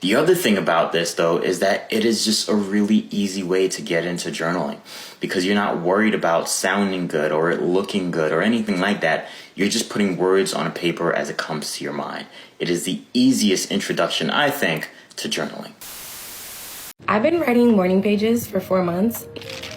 The other thing about this, though, is that it is just a really easy way to get into journaling because you're not worried about sounding good or it looking good or anything like that. You're just putting words on a paper as it comes to your mind. It is the easiest introduction, I think, to journaling. I've been writing morning pages for 4 months,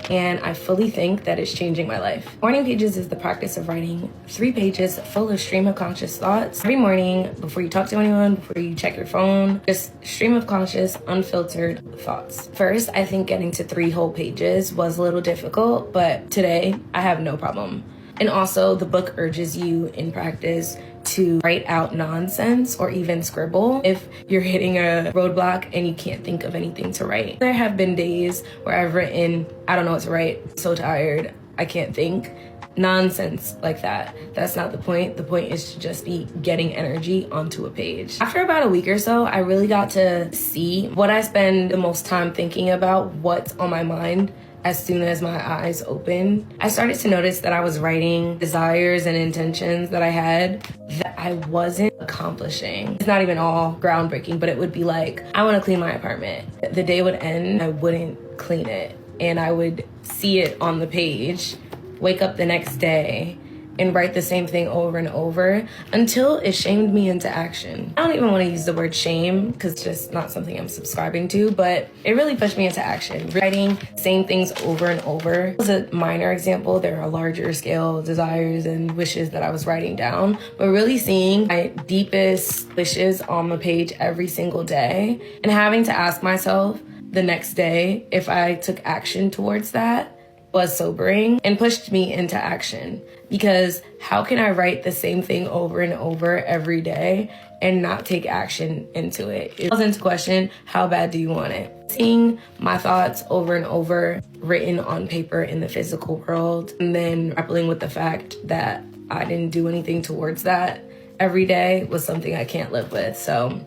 and I fully think that it's changing my life. Morning pages is the practice of writing 3 pages full of stream of conscious thoughts every morning before you talk to anyone, before you check your phone, just stream of conscious, unfiltered thoughts. First, I think getting to 3 whole pages was a little difficult, but today I have no problem. And also, the book urges you in practice to write out nonsense or even scribble if you're hitting a roadblock and you can't think of anything to write. There have been days where I've written, I don't know what to write, so tired, I can't think. nonsense like that. That's not the point. The point is to just be getting energy onto a page. After about a week or so, I really got to see what I spend the most time thinking about, what's on my mind. As soon as my eyes open, I started to notice that I was writing desires and intentions that I had that I wasn't accomplishing. It's not even all groundbreaking, but it would be like, I want to clean my apartment. The day would end, I wouldn't clean it. And I would see it on the page, wake up the next day, and write the same thing over and over until it shamed me into action. I don't even want to use the word shame because it's just not something I'm subscribing to, but it really pushed me into action. Writing same things over and over was a minor example. There are larger scale desires and wishes that I was writing down, but really seeing my deepest wishes on the page every single day and having to ask myself the next day if I took action towards that was sobering and pushed me into action. Because how can I write the same thing over and over every day and not take action into it? It calls into question, how bad do you want it? Seeing my thoughts over and over written on paper in the physical world, and then grappling with the fact that I didn't do anything towards that every day was something I can't live with. So,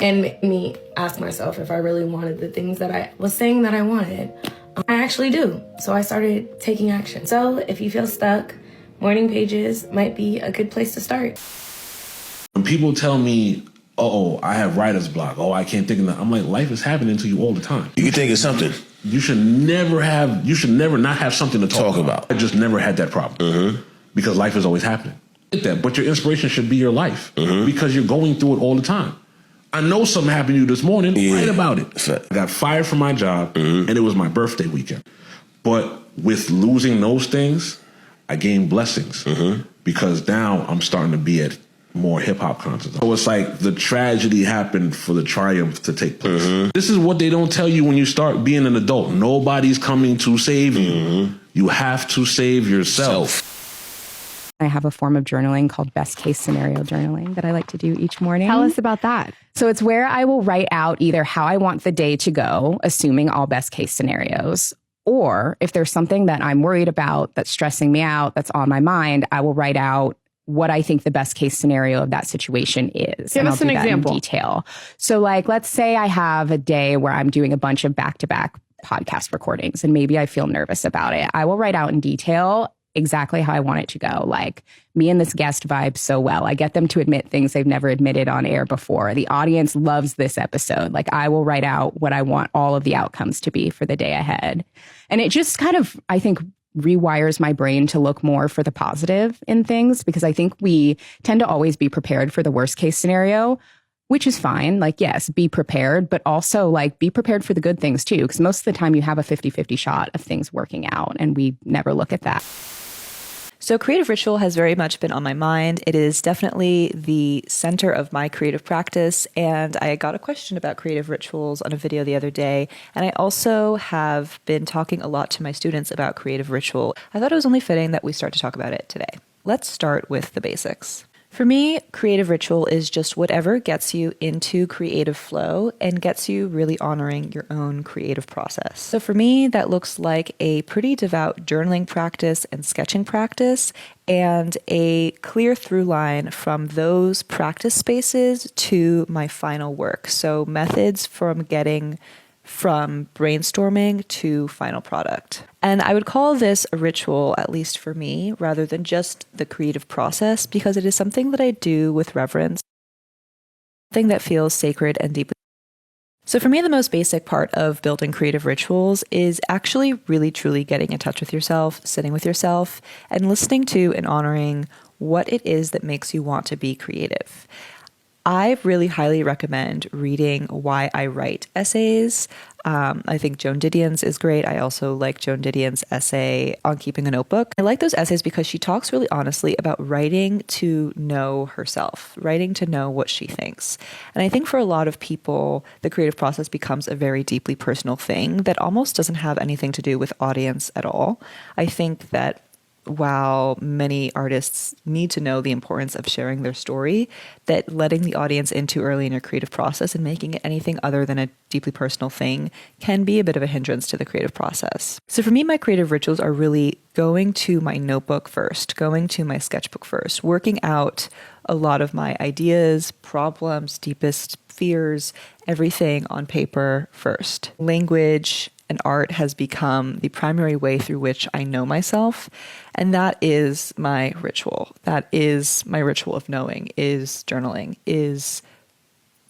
and made me ask myself if I really wanted the things that I was saying that I wanted. I actually do. So I started taking action. So if you feel stuck, morning pages might be a good place to start. When people tell me, oh, I have writer's block, oh, I can't think of that, I'm like, life is happening to you all the time. You can think of something. You should never not have something to talk about. I just never had that problem because life is always happening. But your inspiration should be your life because you're going through it all the time. I know something happened to you this morning. Write about it. I got fired from my job, and it was my birthday weekend. But with losing those things, I gained blessings because now I'm starting to be at more hip-hop concerts. So it's like the tragedy happened for the triumph to take place. This is what they don't tell you when you start being an adult. Nobody's coming to save you. You have to save yourself. I have a form of journaling called best case scenario journaling that I like to do each morning. Tell us about that. So it's where I will write out either how I want the day to go, assuming all best case scenarios, or if there's something that I'm worried about that's stressing me out, that's on my mind, I will write out what I think the best case scenario of that situation is. Give us an example. In detail. So like, let's say I have a day where I'm doing a bunch of back-to-back podcast recordings and maybe I feel nervous about it. I will write out in detail exactly how I want it to go. Like, me and this guest vibe so well. I get them to admit things they've never admitted on air before. The audience loves this episode. Like, I will write out what I want all of the outcomes to be for the day ahead. And it just kind of, I think, rewires my brain to look more for the positive in things, because I think we tend to always be prepared for the worst case scenario, which is fine. Like, yes, be prepared, but also like be prepared for the good things too. Because most of the time you have a 50-50 shot of things working out, and we never look at that. So creative ritual has very much been on my mind. It is definitely the center of my creative practice. And I got a question about creative rituals on a video the other day. And I also have been talking a lot to my students about creative ritual. I thought it was only fitting that we start to talk about it today. Let's start with the basics. For me, creative ritual is just whatever gets you into creative flow and gets you really honoring your own creative process. So for me, that looks like a pretty devout journaling practice and sketching practice, and a clear through line from those practice spaces to my final work. So methods from getting from brainstorming to final product. And I would call this a ritual, at least for me, rather than just the creative process, because it is something that I do with reverence, something that feels sacred and deeply. So for me, the most basic part of building creative rituals is actually really truly getting in touch with yourself, sitting with yourself, and listening to and honoring what it is that makes you want to be creative. I really highly recommend reading Why I Write essays. I think Joan Didion's is great. I also like Joan Didion's essay on keeping a notebook. I like those essays because she talks really honestly about writing to know herself, writing to know what she thinks. And I think for a lot of people, the creative process becomes a very deeply personal thing that almost doesn't have anything to do with audience at all. I think that while many artists need to know the importance of sharing their story, that letting the audience in too early in your creative process and making it anything other than a deeply personal thing can be a bit of a hindrance to the creative process. So for me, my creative rituals are really going to my notebook first, going to my sketchbook first, working out a lot of my ideas, problems, deepest fears, everything on paper first. Language and art has become the primary way through which I know myself. And that is my ritual. That is my ritual of knowing, is journaling, is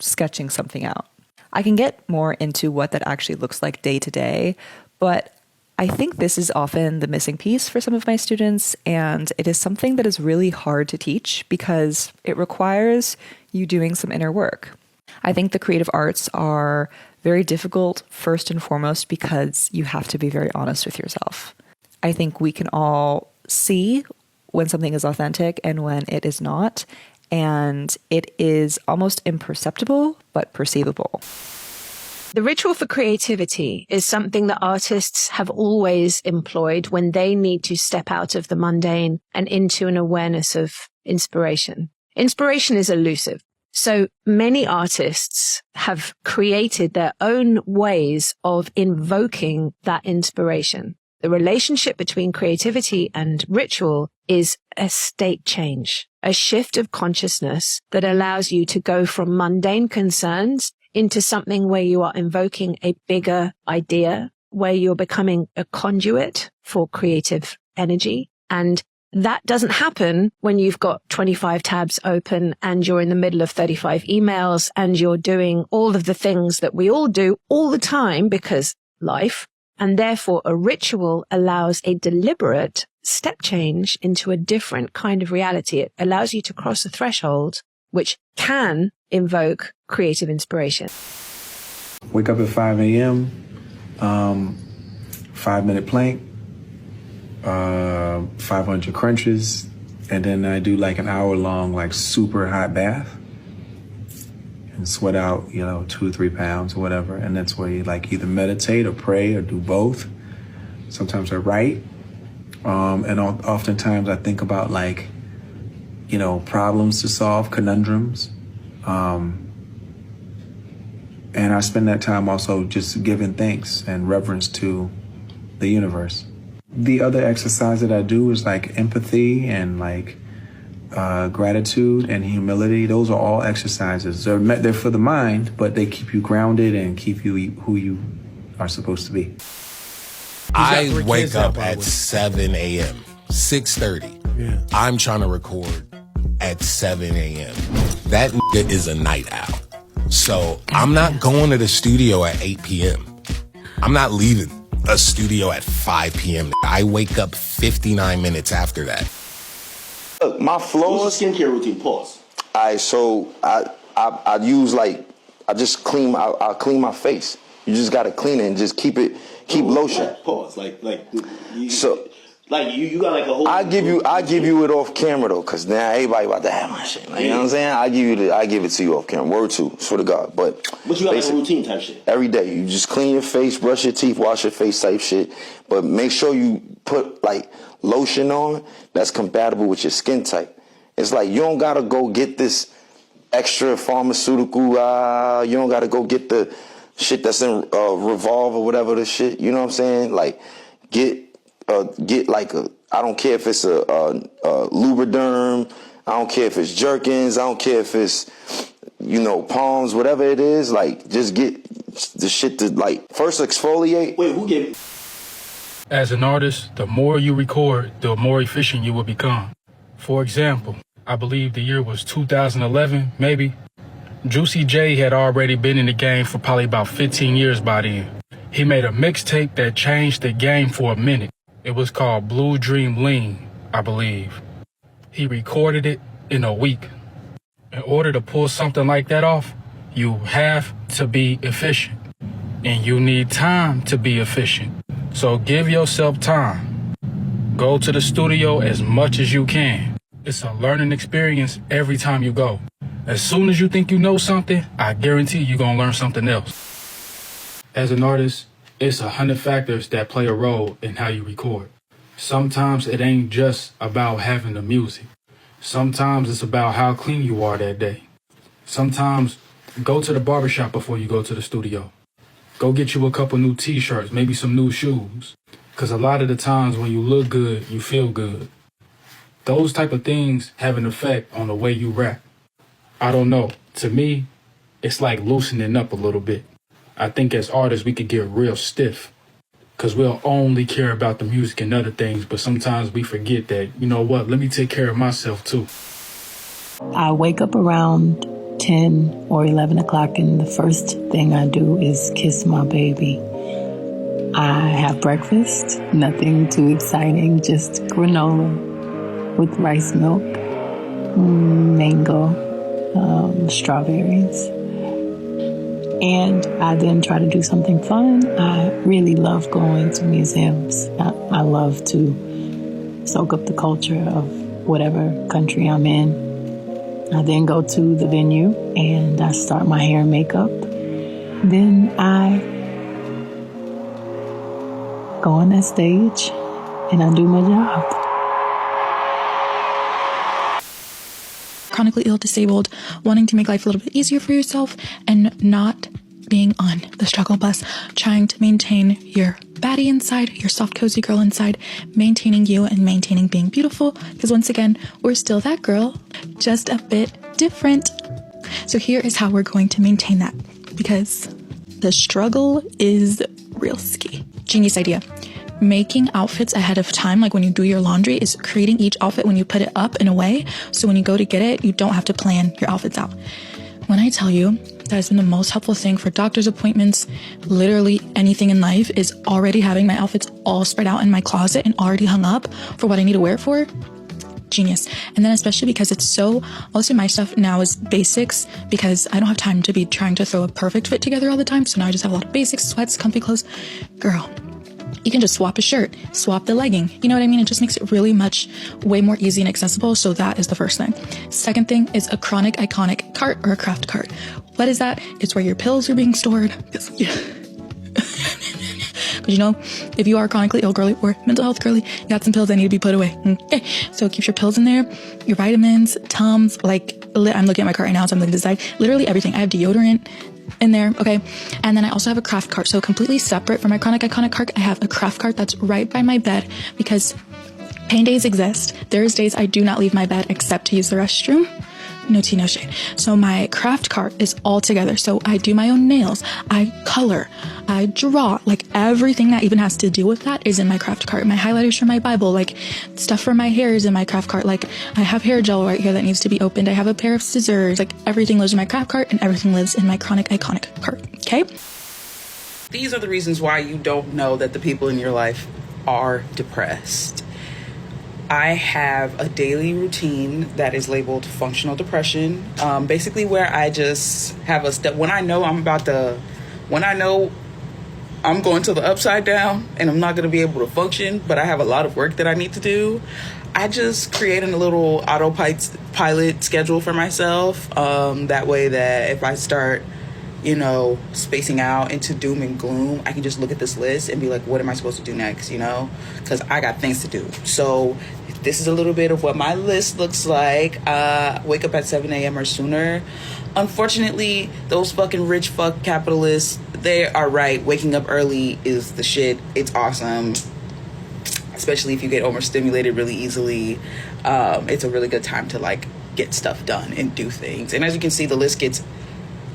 sketching something out. I can get more into what that actually looks like day to day, but I think this is often the missing piece for some of my students, and it is something that is really hard to teach because it requires you doing some inner work. I think the creative arts are very difficult, first and foremost, because you have to be very honest with yourself. I think we can all see when something is authentic and when it is not, and it is almost imperceptible, but perceivable. The ritual for creativity is something that artists have always employed when they need to step out of the mundane and into an awareness of inspiration. Inspiration is elusive. So many artists have created their own ways of invoking that inspiration. The relationship between creativity and ritual is a state change, a shift of consciousness that allows you to go from mundane concerns into something where you are invoking a bigger idea, where you're becoming a conduit for creative energy. And that doesn't happen when you've got 25 tabs open and you're in the middle of 35 emails and you're doing all of the things that we all do all the time because life. And therefore a ritual allows a deliberate step change into a different kind of reality. It allows you to cross a threshold which can invoke creative inspiration. Wake up at 5 a.m., 5-minute plank, 500 crunches, and then I do like an hour-long, like super hot bath and sweat out, 2 or 3 pounds or whatever. And that's where you like either meditate or pray or do both. Sometimes I write, and oftentimes I think about problems to solve, conundrums. And I spend that time also just giving thanks and reverence to the universe. The other exercise that I do is like empathy and gratitude and humility. Those are all exercises. They're for the mind, but they keep you grounded and keep you who you are supposed to be. I wake up at 7 a.m., 6:30. Yeah. I'm trying to record at 7 a.m. That nigga is a night owl. So I'm not going to the studio at 8 p.m. I'm not leaving a studio at 5 p.m. I wake up 59 minutes after that. Look, my floors. What's your skincare routine? Pause. Alright, so I use I clean my face. You just gotta clean it and just keep lotion. Pause. You got like a whole. I give you it off camera though, cause now everybody about to have my shit. You know what I'm saying? I give it to you off camera. Word to, swear to God. But you got like a routine type shit. Every day, you just clean your face, brush your teeth, wash your face type shit. But make sure you put lotion on that's compatible with your skin type. It's like you don't gotta go get this extra pharmaceutical. You don't gotta go get the shit that's in Revolve or whatever the shit. You know what I'm saying? Get like I don't care if it's a Lubriderm, I don't care if it's Jerkins, I don't care if it's, Palms, whatever it is, just get the shit to first exfoliate. Wait, who gave it? As an artist, the more you record, the more efficient you will become. For example, I believe the year was 2011, maybe. Juicy J had already been in the game for probably about 15 years by then. He made a mixtape that changed the game for a minute. It was called Blue Dream Lean, I believe. He recorded it in a week. In order to pull something like that off, you have to be efficient. And you need time to be efficient. So give yourself time. Go to the studio as much as you can. It's a learning experience every time you go. As soon as you think you know something, I guarantee you're gonna learn something else. As an artist, it's 100 factors that play a role in how you record. Sometimes it ain't just about having the music. Sometimes it's about how clean you are that day. Sometimes go to the barbershop before you go to the studio. Go get you a couple new t-shirts, maybe some new shoes. Because a lot of the times when you look good, you feel good. Those type of things have an effect on the way you rap. I don't know. To me, it's like loosening up a little bit. I think as artists, we could get real stiff because we'll only care about the music and other things. But sometimes we forget that, you know what, let me take care of myself too. I wake up around 10 or 11 o'clock and the first thing I do is kiss my baby. I have breakfast, nothing too exciting, just granola with rice milk, mango, strawberries. And I then try to do something fun. I really love going to museums. I love to soak up the culture of whatever country I'm in. I then go to the venue and I start my hair and makeup. Then I go on that stage and I do my job. Chronically ill, disabled, wanting to make life a little bit easier for yourself and not being on the struggle bus, trying to maintain your baddie inside, your soft, cozy girl inside, maintaining you and maintaining being beautiful. Because once again, we're still that girl, just a bit different. So here is how we're going to maintain that, because the struggle is real ski. Genius idea. Making outfits ahead of time, like when you do your laundry, is creating each outfit when you put it up and away. So when you go to get it, you don't have to plan your outfits out. When I tell you that has been the most helpful thing for doctor's appointments, literally anything in life, is already having my outfits all spread out in my closet and already hung up for what I need to wear it for. Genius. And then especially because it's so, also my stuff now is basics because I don't have time to be trying to throw a perfect fit together all the time. So now I just have a lot of basics, sweats, comfy clothes. Girl, you can just swap a shirt, swap the legging. You know what I mean? It just makes it really much, way more easy and accessible. So that is the first thing. Second thing is a chronic iconic cart or a craft cart. What is that? It's where your pills are being stored. Because you know, if you are chronically ill girly or mental health girly, you got some pills that need to be put away. Okay. So it keeps your pills in there, your vitamins, Tums, like I'm looking at my cart right now, so I'm looking to decide literally everything. I have deodorant in there. Okay. And then I also have a craft cart. So completely separate from my chronic iconic cart, I have a craft cart that's right by my bed because pain days exist. There's days I do not leave my bed except to use the restroom. No tea, no shade. So my craft cart is all together. So I do my own nails, I color, I draw, like everything that even has to do with that is in my craft cart. My highlighters for my Bible, like stuff for my hair is in my craft cart. Like I have hair gel right here that needs to be opened. I have a pair of scissors, like everything lives in my craft cart and everything lives in my chronic iconic cart. Okay. These are the reasons why you don't know that the people in your life are depressed. I have a daily routine that is labeled functional depression. Basically where I just have a step when I know I'm going to the upside down and I'm not going to be able to function, but I have a lot of work that I need to do. I just created a little autopilot schedule for myself. That way that if I start, spacing out into doom and gloom, I can just look at this list and be like, what am I supposed to do next? Because I got things to do. So this is a little bit of what my list looks like. Wake up at 7 a.m. or sooner. Unfortunately, those fucking rich fuck capitalists, they are right. Waking up early is the shit. It's awesome. Especially if you get overstimulated really easily. It's a really good time to get stuff done and do things. And as you can see, the list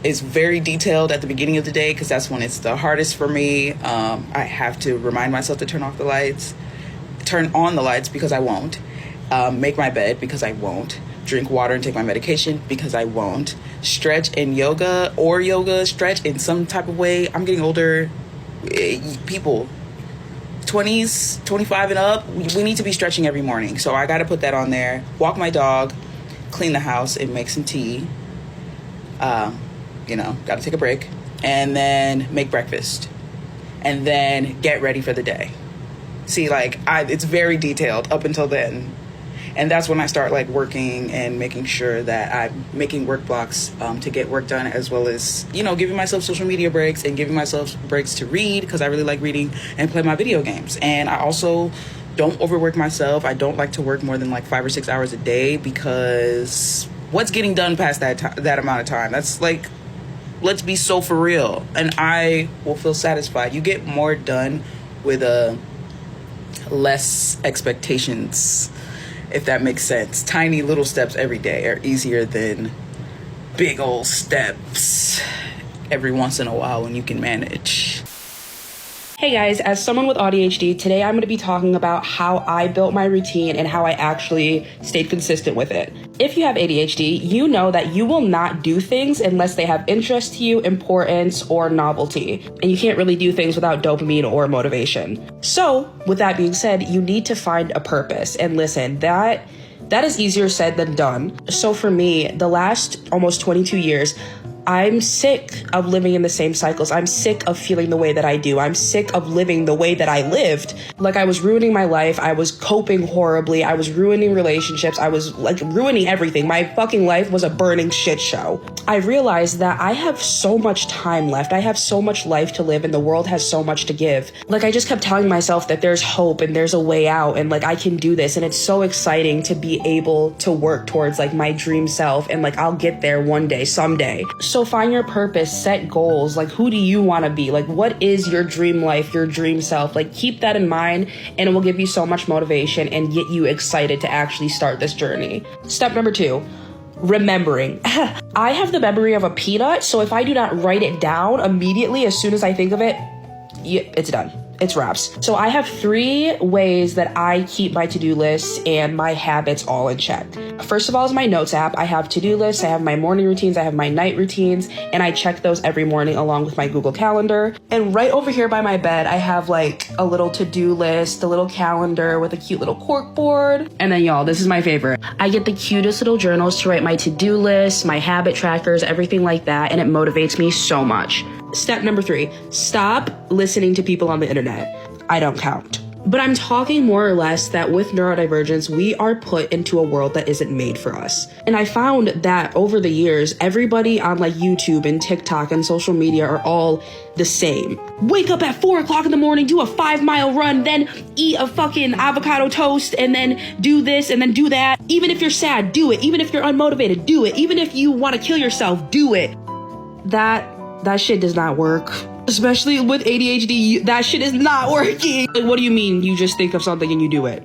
is very detailed at the beginning of the day because that's when it's the hardest for me. I have to remind myself to turn on the lights because I won't. Make my bed because I won't. Drink water and take my medication because I won't. Stretch and stretch in some type of way. I'm getting older. People, 20s, 25 and up, we need to be stretching every morning. So I got to put that on there. Walk my dog, clean the house and make some tea. Got to take a break. And then make breakfast. And then get ready for the day. See, it's very detailed up until then. And that's when I start working and making sure that I'm making work blocks to get work done, as well as, giving myself social media breaks and giving myself breaks to read because I really like reading and play my video games. And I also don't overwork myself. I don't like to work more than like 5 or 6 hours a day, because what's getting done past that amount of time? That's like, let's be so for real. And I will feel satisfied. You get more done with less expectations, if that makes sense. Tiny little steps every day are easier than big old steps every once in a while when you can manage. Hey guys, as someone with AudHD, today I'm going to be talking about how I built my routine and how I actually stayed consistent with it. If you have ADHD, you know that you will not do things unless they have interest to you, importance, or novelty. And you can't really do things without dopamine or motivation. So, with that being said, you need to find a purpose. And listen, that is easier said than done. So for me, the last almost 22 years, I'm sick of living in the same cycles. I'm sick of feeling the way that I do. I'm sick of living the way that I lived. Like, I was ruining my life. I was coping horribly. I was ruining relationships. I was like ruining everything. My fucking life was a burning shit show. I realized that I have so much time left. I have so much life to live, and the world has so much to give. Like, I just kept telling myself that there's hope and there's a way out, and like, I can do this. And it's so exciting to be able to work towards like my dream self, and like, I'll get there one day, someday. So find your purpose, set goals. Like, who do you want to be? Like, what is your dream life, your dream self? Like, keep that in mind, and it will give you so much motivation and get you excited to actually start this journey. Step number 2, remembering. I have the memory of a peanut, so if I do not write it down immediately as soon as I think of it, it's done. It's wraps. So I have 3 ways that I keep my to-do lists and my habits all in check. First of all is my notes app. I have to-do lists, I have my morning routines, I have my night routines, and I check those every morning along with my Google Calendar. And right over here by my bed, I have like a little to-do list, a little calendar with a cute little cork board. And then y'all, this is my favorite. I get the cutest little journals to write my to-do lists, my habit trackers, everything like that, and it motivates me so much. Step number 3, stop listening to people on the internet. I don't count. But I'm talking more or less that with neurodivergence, we are put into a world that isn't made for us. And I found that over the years, everybody on like YouTube and TikTok and social media are all the same. Wake up at 4 o'clock in the morning, do a 5-mile run, then eat a fucking avocado toast, and then do this and then do that. Even if you're sad, do it. Even if you're unmotivated, do it. Even if you want to kill yourself, do it. That shit does not work. Especially with ADHD, that shit is not working. Like, what do you mean you just think of something and you do it?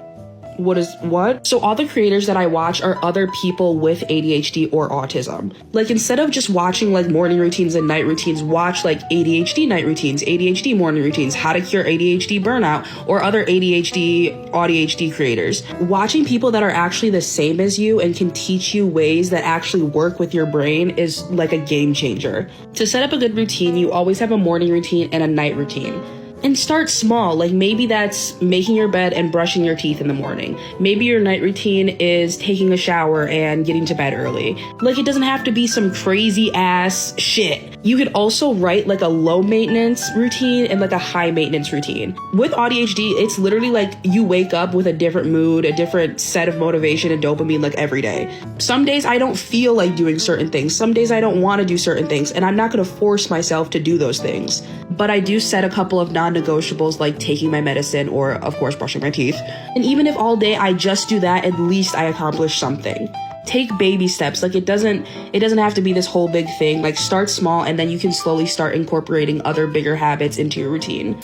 What? So all the creators that I watch are other people with ADHD or autism. Like, instead of just watching like morning routines and night routines, watch like ADHD night routines, ADHD morning routines, how to cure ADHD burnout, or other AudHD creators. Watching people that are actually the same as you and can teach you ways that actually work with your brain is like a game changer. To set up a good routine, you always have a morning routine and a night routine. And start small. Like, maybe that's making your bed and brushing your teeth in the morning. Maybe your night routine is taking a shower and getting to bed early. Like, it doesn't have to be some crazy ass shit. You could also write like a low maintenance routine and like a high maintenance routine. With AudHD, it's literally like you wake up with a different mood, a different set of motivation and dopamine like every day. Some days I don't feel like doing certain things. Some days I don't want to do certain things, and I'm not going to force myself to do those things. But I do set a couple of non-negotiables, like taking my medicine or, of course, brushing my teeth. And even if all day I just do that, at least I accomplish something. Take baby steps. Like, it doesn't have to be this whole big thing. Like, start small, and then you can slowly start incorporating other bigger habits into your routine.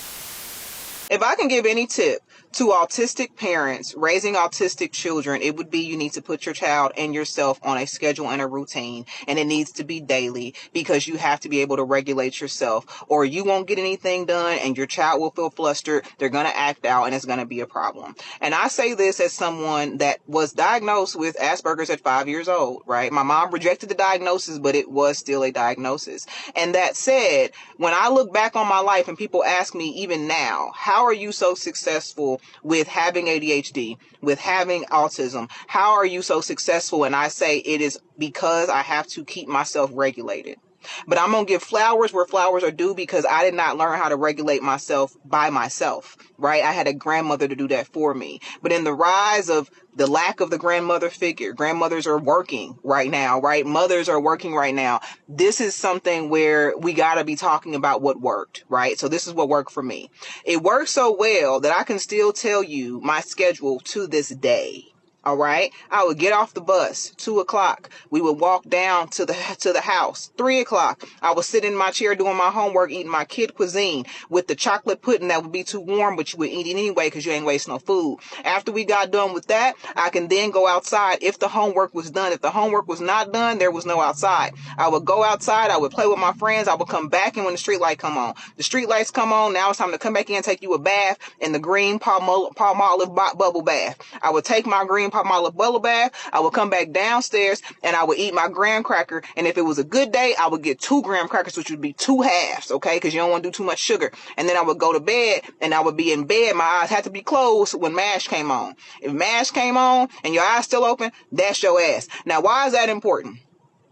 If I can give any tip to autistic parents raising autistic children, it would be you need to put your child and yourself on a schedule and a routine, and it needs to be daily, because you have to be able to regulate yourself, or you won't get anything done and your child will feel flustered. They're going to act out, and it's going to be a problem. And I say this as someone that was diagnosed with Asperger's at 5 years old, right? My mom rejected the diagnosis, but it was still a diagnosis. And that said, when I look back on my life and people ask me even now, how are you so successful with having ADHD, with having autism? How are you so successful? And I say it is because I have to keep myself regulated. But I'm going to give flowers where flowers are due because I did not learn how to regulate myself by myself, right? I had a grandmother to do that for me. But in the rise of the lack of the grandmother figure, grandmothers are working right now, right? Mothers are working right now. This is something where we got to be talking about what worked, right? So this is what worked for me. It worked so well that I can still tell you my schedule to this day. All right. I would get off the bus, 2:00. We would walk down to the house, 3:00. I would sit in my chair doing my homework, eating my kid cuisine with the chocolate pudding that would be too warm, but you would eat it anyway because you ain't wasting no food. After we got done with that, I can then go outside if the homework was done. If the homework was not done, there was no outside. I would go outside. I would play with my friends. I would come back in when the street light come on. The street lights come on. Now it's time to come back in and take you a bath in the green Palmolive bubble bath. I would take my green Palmolive bubble bath. I would come back downstairs and I would eat my graham cracker. And if it was a good day, I would get 2 graham crackers, which would be 2 halves, okay? Because you don't want to do too much sugar. And then I would go to bed and I would be in bed. My eyes had to be closed when MASH came on. If MASH came on and your eyes still open, that's your ass. Now, why is that important?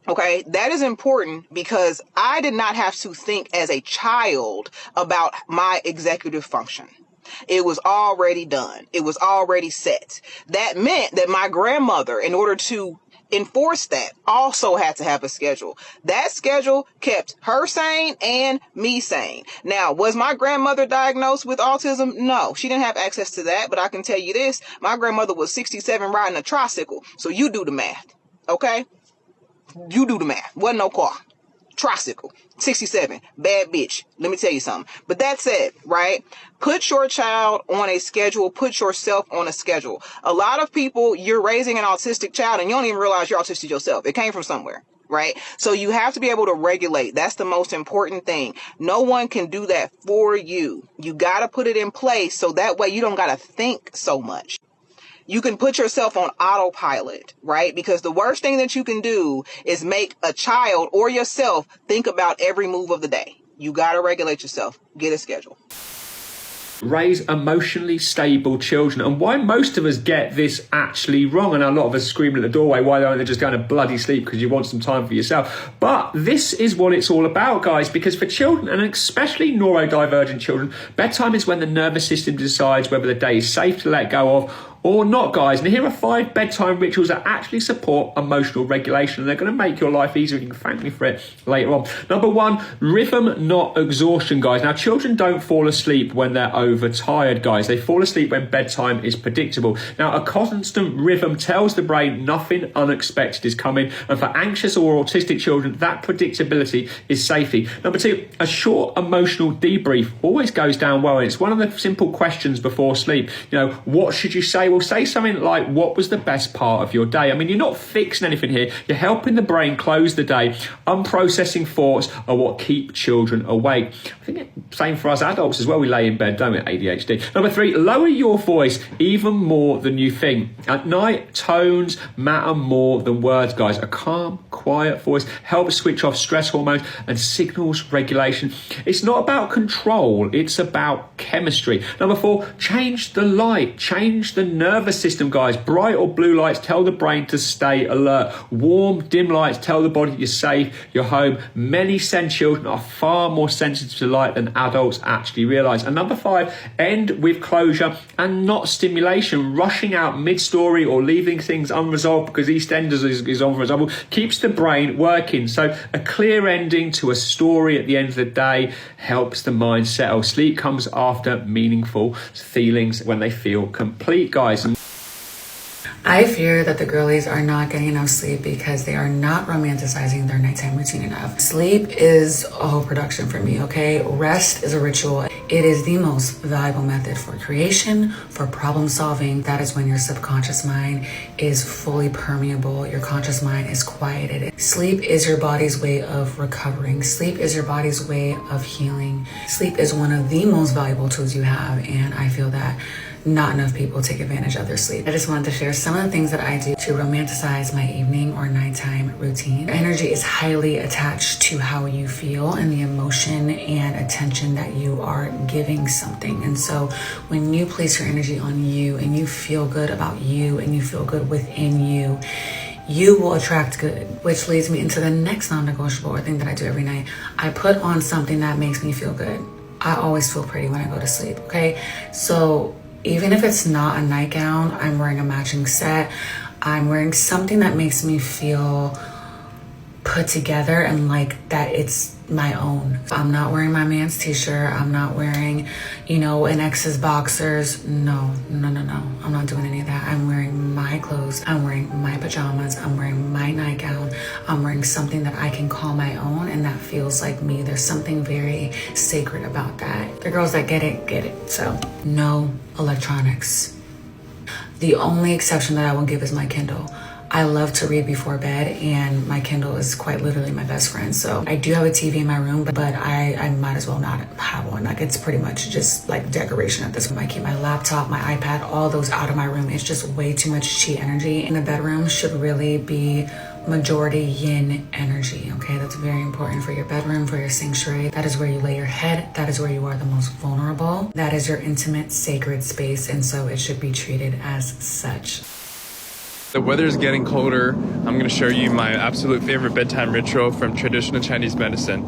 Okay, that is important because I did not have to think as a child about my executive function. It was already done. It was already set. That meant that my grandmother, in order to enforce that, also had to have a schedule. That schedule kept her sane and me sane. Now, was my grandmother diagnosed with autism? No, she didn't have access to that, but I can tell you this, my grandmother was 67 riding a tricycle. So you do the math, okay? You do the math. Wasn't no car. Tricycle. 67. Bad bitch. Let me tell you something. But that said, right? Put your child on a schedule. Put yourself on a schedule. A lot of people, you're raising an autistic child and you don't even realize you're autistic yourself. It came from somewhere, right? So you have to be able to regulate. That's the most important thing. No one can do that for you. You got to put it in place so that way you don't got to think so much. You can put yourself on autopilot, right? Because the worst thing that you can do is make a child or yourself think about every move of the day. You got to regulate yourself. Get a schedule. Raise emotionally stable children. And why most of us get this actually wrong, and a lot of us screaming at the doorway, why don't they just go to bloody sleep because you want some time for yourself? But this is what it's all about, guys, because for children, and especially neurodivergent children, bedtime is when the nervous system decides whether the day is safe to let go of or not, guys. And here are 5 bedtime rituals that actually support emotional regulation, and they're going to make your life easier. You can thank me for it later on. Number 1, rhythm, not exhaustion, guys. Now, children don't fall asleep when they're overtired, guys. They fall asleep when bedtime is predictable. Now, a constant rhythm tells the brain nothing unexpected is coming, and for anxious or autistic children, that predictability is safety. Number 2, a short emotional debrief always goes down well, and it's one of the simple questions before sleep. You know, what should you say? Well, say something like, what was the best part of your day? I mean, you're not fixing anything here. You're helping the brain close the day. Unprocessing thoughts are what keep children awake. I think it's same for us adults as well. We lay in bed, don't we? ADHD. Number 3, lower your voice even more than you think. At night, tones matter more than words, guys. A calm, quiet voice helps switch off stress hormones and signals regulation. It's not about control. It's about chemistry. Number 4, change the light. Change the nervous system, guys. Bright or blue lights tell the brain to stay alert. Warm, dim lights tell the body you're safe, you're home. Many SEND children are far more sensitive to light than adults actually realise. And number 5, end with closure and not stimulation. Rushing out mid-story or leaving things unresolved because EastEnders is on, for example, keeps the brain working. So a clear ending to a story at the end of the day helps the mind settle. Sleep comes after meaningful feelings when they feel complete, guys. I fear that the girlies are not getting enough sleep because they are not romanticizing their nighttime routine enough. Sleep is a whole production for me, okay? Rest is a ritual. It is the most valuable method for creation, for problem solving. That is when your subconscious mind is fully permeable. Your conscious mind is quieted. Sleep is your body's way of recovering. Sleep is your body's way of healing. Sleep is one of the most valuable tools you have, and I feel that not enough people take advantage of their sleep. I just wanted to share some of the things that I do to romanticize my evening or nighttime routine. Energy is highly attached to how you feel and the emotion and attention that you are giving something. And so when you place your energy on you and you feel good about you and you feel good within you, you will attract good, which leads me into the next non-negotiable or thing that I do every night. I put on something that makes me feel good. I always feel pretty when I go to sleep, okay? So even if it's not a nightgown, I'm wearing a matching set. I'm wearing something that makes me feel put together and like that it's my own. I'm not wearing my man's t-shirt. I'm not wearing, an ex's boxers. No. I'm not doing any of that. I'm wearing my clothes. I'm wearing my pajamas. I'm wearing my nightgown. I'm wearing something that I can call my own and that feels like me. There's something very sacred about that. The girls that get it, get it. So no electronics. The only exception that I will give is my Kindle. I love to read before bed, and my Kindle is quite literally my best friend. So I do have a TV in my room, but I might as well not have one. Like, it's pretty much just like decoration at this point. I keep my laptop, my iPad, all those out of my room. It's just way too much chi energy. And the bedroom should really be majority yin energy, okay? That's very important for your bedroom, for your sanctuary. That is where you lay your head. That is where you are the most vulnerable. That is your intimate, sacred space, and so it should be treated as such. The weather's getting colder. I'm going to show you my absolute favorite bedtime ritual from traditional Chinese medicine.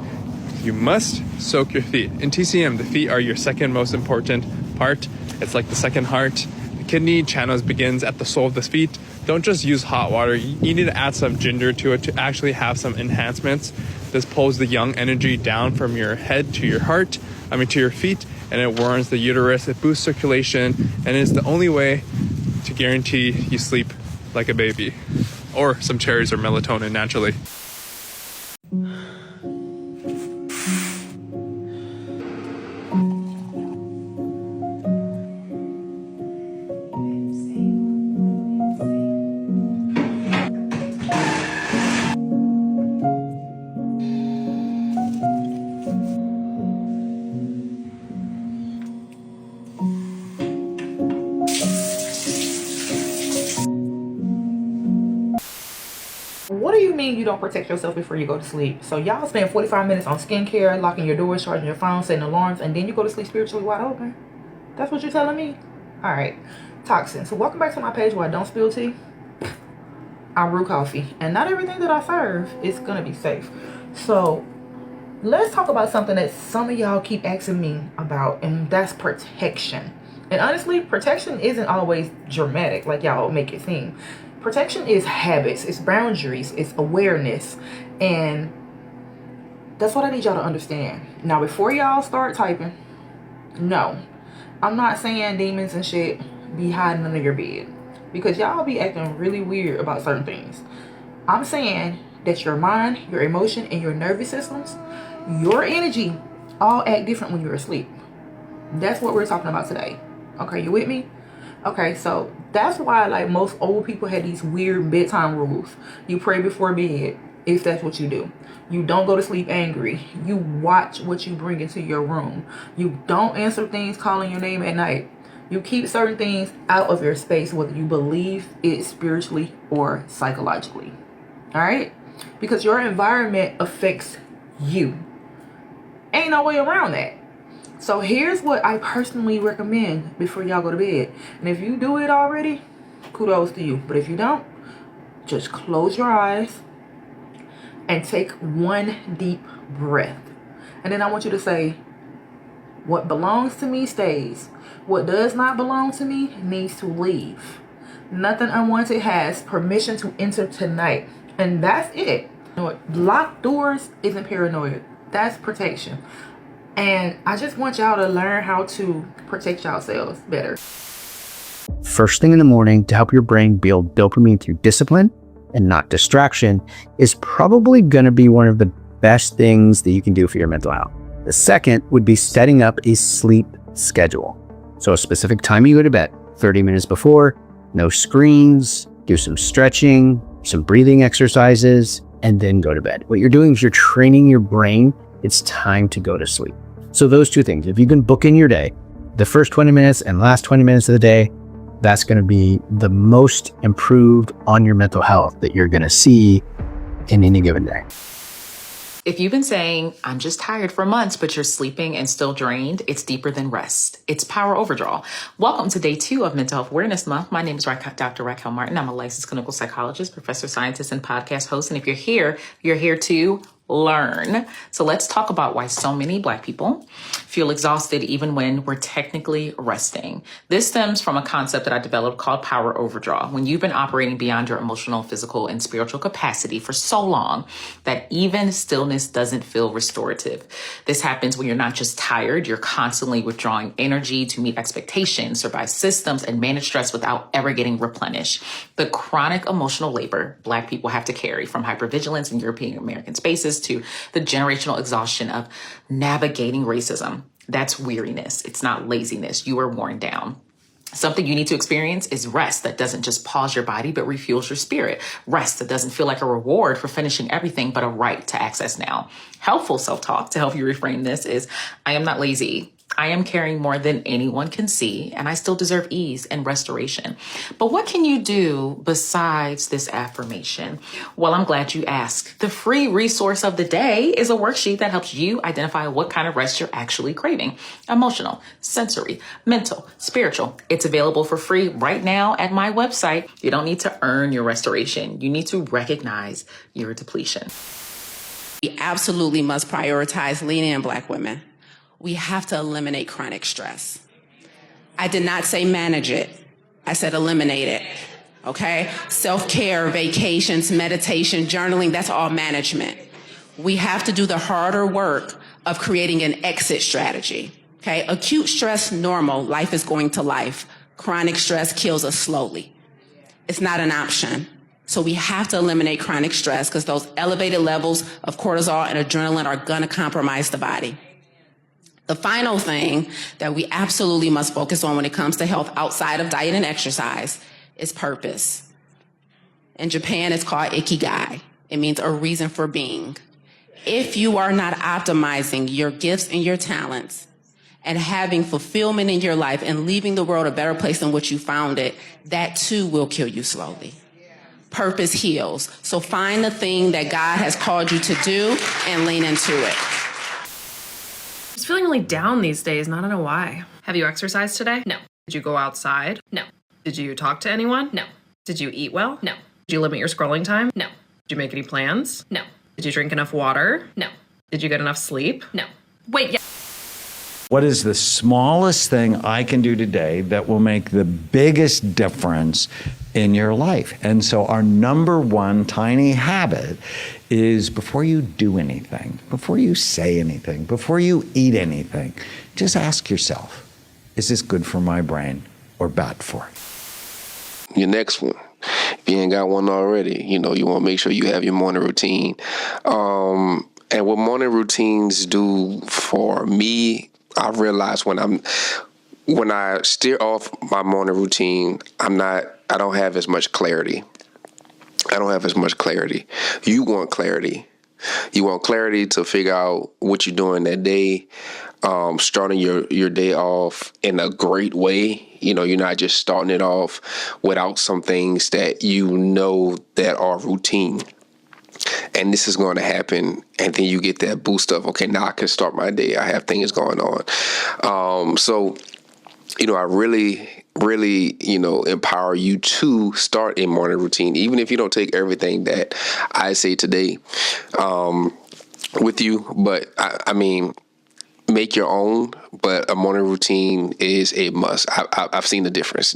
You must soak your feet. In TCM, the feet are your second most important part. It's like the second heart. The kidney channels begins at the sole of the feet. Don't just use hot water. You need to add some ginger to it to actually have some enhancements. This pulls the yang energy down from your head to your heart, to your feet, and it warms the uterus. It boosts circulation, and it's the only way to guarantee you sleep like a baby, or some cherries or melatonin naturally. What do you mean you don't protect yourself before you go to sleep? So y'all spend 45 minutes on skincare, locking your doors, charging your phone, setting alarms, and then you go to sleep spiritually wide open? That's what you're telling me? All right. Toxin. So welcome back to my page where I don't spill tea. I brew coffee. And not everything that I serve is going to be safe. So let's talk about something that some of y'all keep asking me about, and that's protection. And honestly, protection isn't always dramatic like y'all make it seem. Protection is habits, it's boundaries, it's awareness, and that's what I need y'all to understand. Now, before y'all start typing, no, I'm not saying demons and shit be hiding under your bed, because y'all be acting really weird about certain things. I'm saying that your mind, your emotion, and your nervous systems, your energy, all act different when you're asleep. That's what we're talking about today. Okay, you with me? Okay, so that's why like most old people had these weird bedtime rules. You pray before bed, if that's what you do. You don't go to sleep angry. You watch what you bring into your room. You don't answer things calling your name at night. You keep certain things out of your space, whether you believe it spiritually or psychologically. All right? Because your environment affects you. Ain't no way around that. So here's what I personally recommend before y'all go to bed. And if you do it already, kudos to you. But if you don't, just close your eyes and take one deep breath. And then I want you to say, what belongs to me stays. What does not belong to me needs to leave. Nothing unwanted has permission to enter tonight. And that's it. You know what? Locked doors isn't paranoia. That's protection. And I just want y'all to learn how to protect yourselves better. First thing in the morning to help your brain build dopamine through discipline and not distraction is probably going to be one of the best things that you can do for your mental health. The second would be setting up a sleep schedule. So a specific time you go to bed, 30 minutes before, no screens, do some stretching, some breathing exercises, and then go to bed. What you're doing is you're training your brain. It's time to go to sleep. So those two things, if you can book in your day, the first 20 minutes and last 20 minutes of the day, that's going to be the most improved on your mental health that you're going to see in any given day. If you've been saying, I'm just tired for months, but you're sleeping and still drained, it's deeper than rest. It's power overdraw. Welcome to day 2 of Mental Health Awareness Month. My name is Dr. Raquel Martin. I'm a licensed clinical psychologist, professor, scientist, and podcast host. And if you're here to learn. So let's talk about why so many Black people feel exhausted even when we're technically resting. This stems from a concept that I developed called power overdraw. When you've been operating beyond your emotional, physical, and spiritual capacity for so long that even stillness doesn't feel restorative. This happens when you're not just tired, you're constantly withdrawing energy to meet expectations, survive systems, and manage stress without ever getting replenished. The chronic emotional labor Black people have to carry, from hypervigilance in European American spaces to the generational exhaustion of navigating racism. That's weariness. It's not laziness. You are worn down. Something you need to experience is rest that doesn't just pause your body, but refuels your spirit. Rest that doesn't feel like a reward for finishing everything, but a right to access now. Helpful self-talk to help you reframe this is, I am not lazy. I am carrying more than anyone can see, and I still deserve ease and restoration. But what can you do besides this affirmation? Well, I'm glad you asked. The free resource of the day is a worksheet that helps you identify what kind of rest you're actually craving. Emotional, sensory, mental, spiritual. It's available for free right now at my website. You don't need to earn your restoration. You need to recognize your depletion. We absolutely must prioritize lean in Black women. We have to eliminate chronic stress. I did not say manage it. I said eliminate it, okay? Self-care, vacations, meditation, journaling, that's all management. We have to do the harder work of creating an exit strategy, okay? Acute stress, normal, life is going to life. Chronic stress kills us slowly. It's not an option. So we have to eliminate chronic stress because those elevated levels of cortisol and adrenaline are gonna compromise the body. The final thing that we absolutely must focus on when it comes to health outside of diet and exercise is purpose. In Japan, it's called ikigai. It means a reason for being. If you are not optimizing your gifts and your talents and having fulfillment in your life and leaving the world a better place than what you found it, that too will kill you slowly. Purpose heals. So find the thing that God has called you to do and lean into it. I'm just feeling really down these days, and I don't know why. Have you exercised today? No. Did you go outside? No. Did you talk to anyone? No. Did you eat well? No. Did you limit your scrolling time? No. Did you make any plans? No. Did you drink enough water? No. Did you get enough sleep? No. Wait, yeah. What is the smallest thing I can do today that will make the biggest difference in your life? And so our number one tiny habit is before you do anything, before you say anything, before you eat anything, just ask yourself, is this good for my brain or bad for it? Your next one, if you ain't got one already, you want to make sure you have your morning routine. And what morning routines do for me, I realize when I steer off my morning routine, I don't have as much clarity. You want clarity. You want clarity to figure out what you're doing that day, starting your day off in a great way. You're not just starting it off without some things that that are routine. And this is going to happen, and then you get that boost of, okay, now I can start my day. I have things going on. So, I really, empower you to start a morning routine, even if you don't take everything that I say today with you. But, make your own, but a morning routine is a must. I've seen the difference.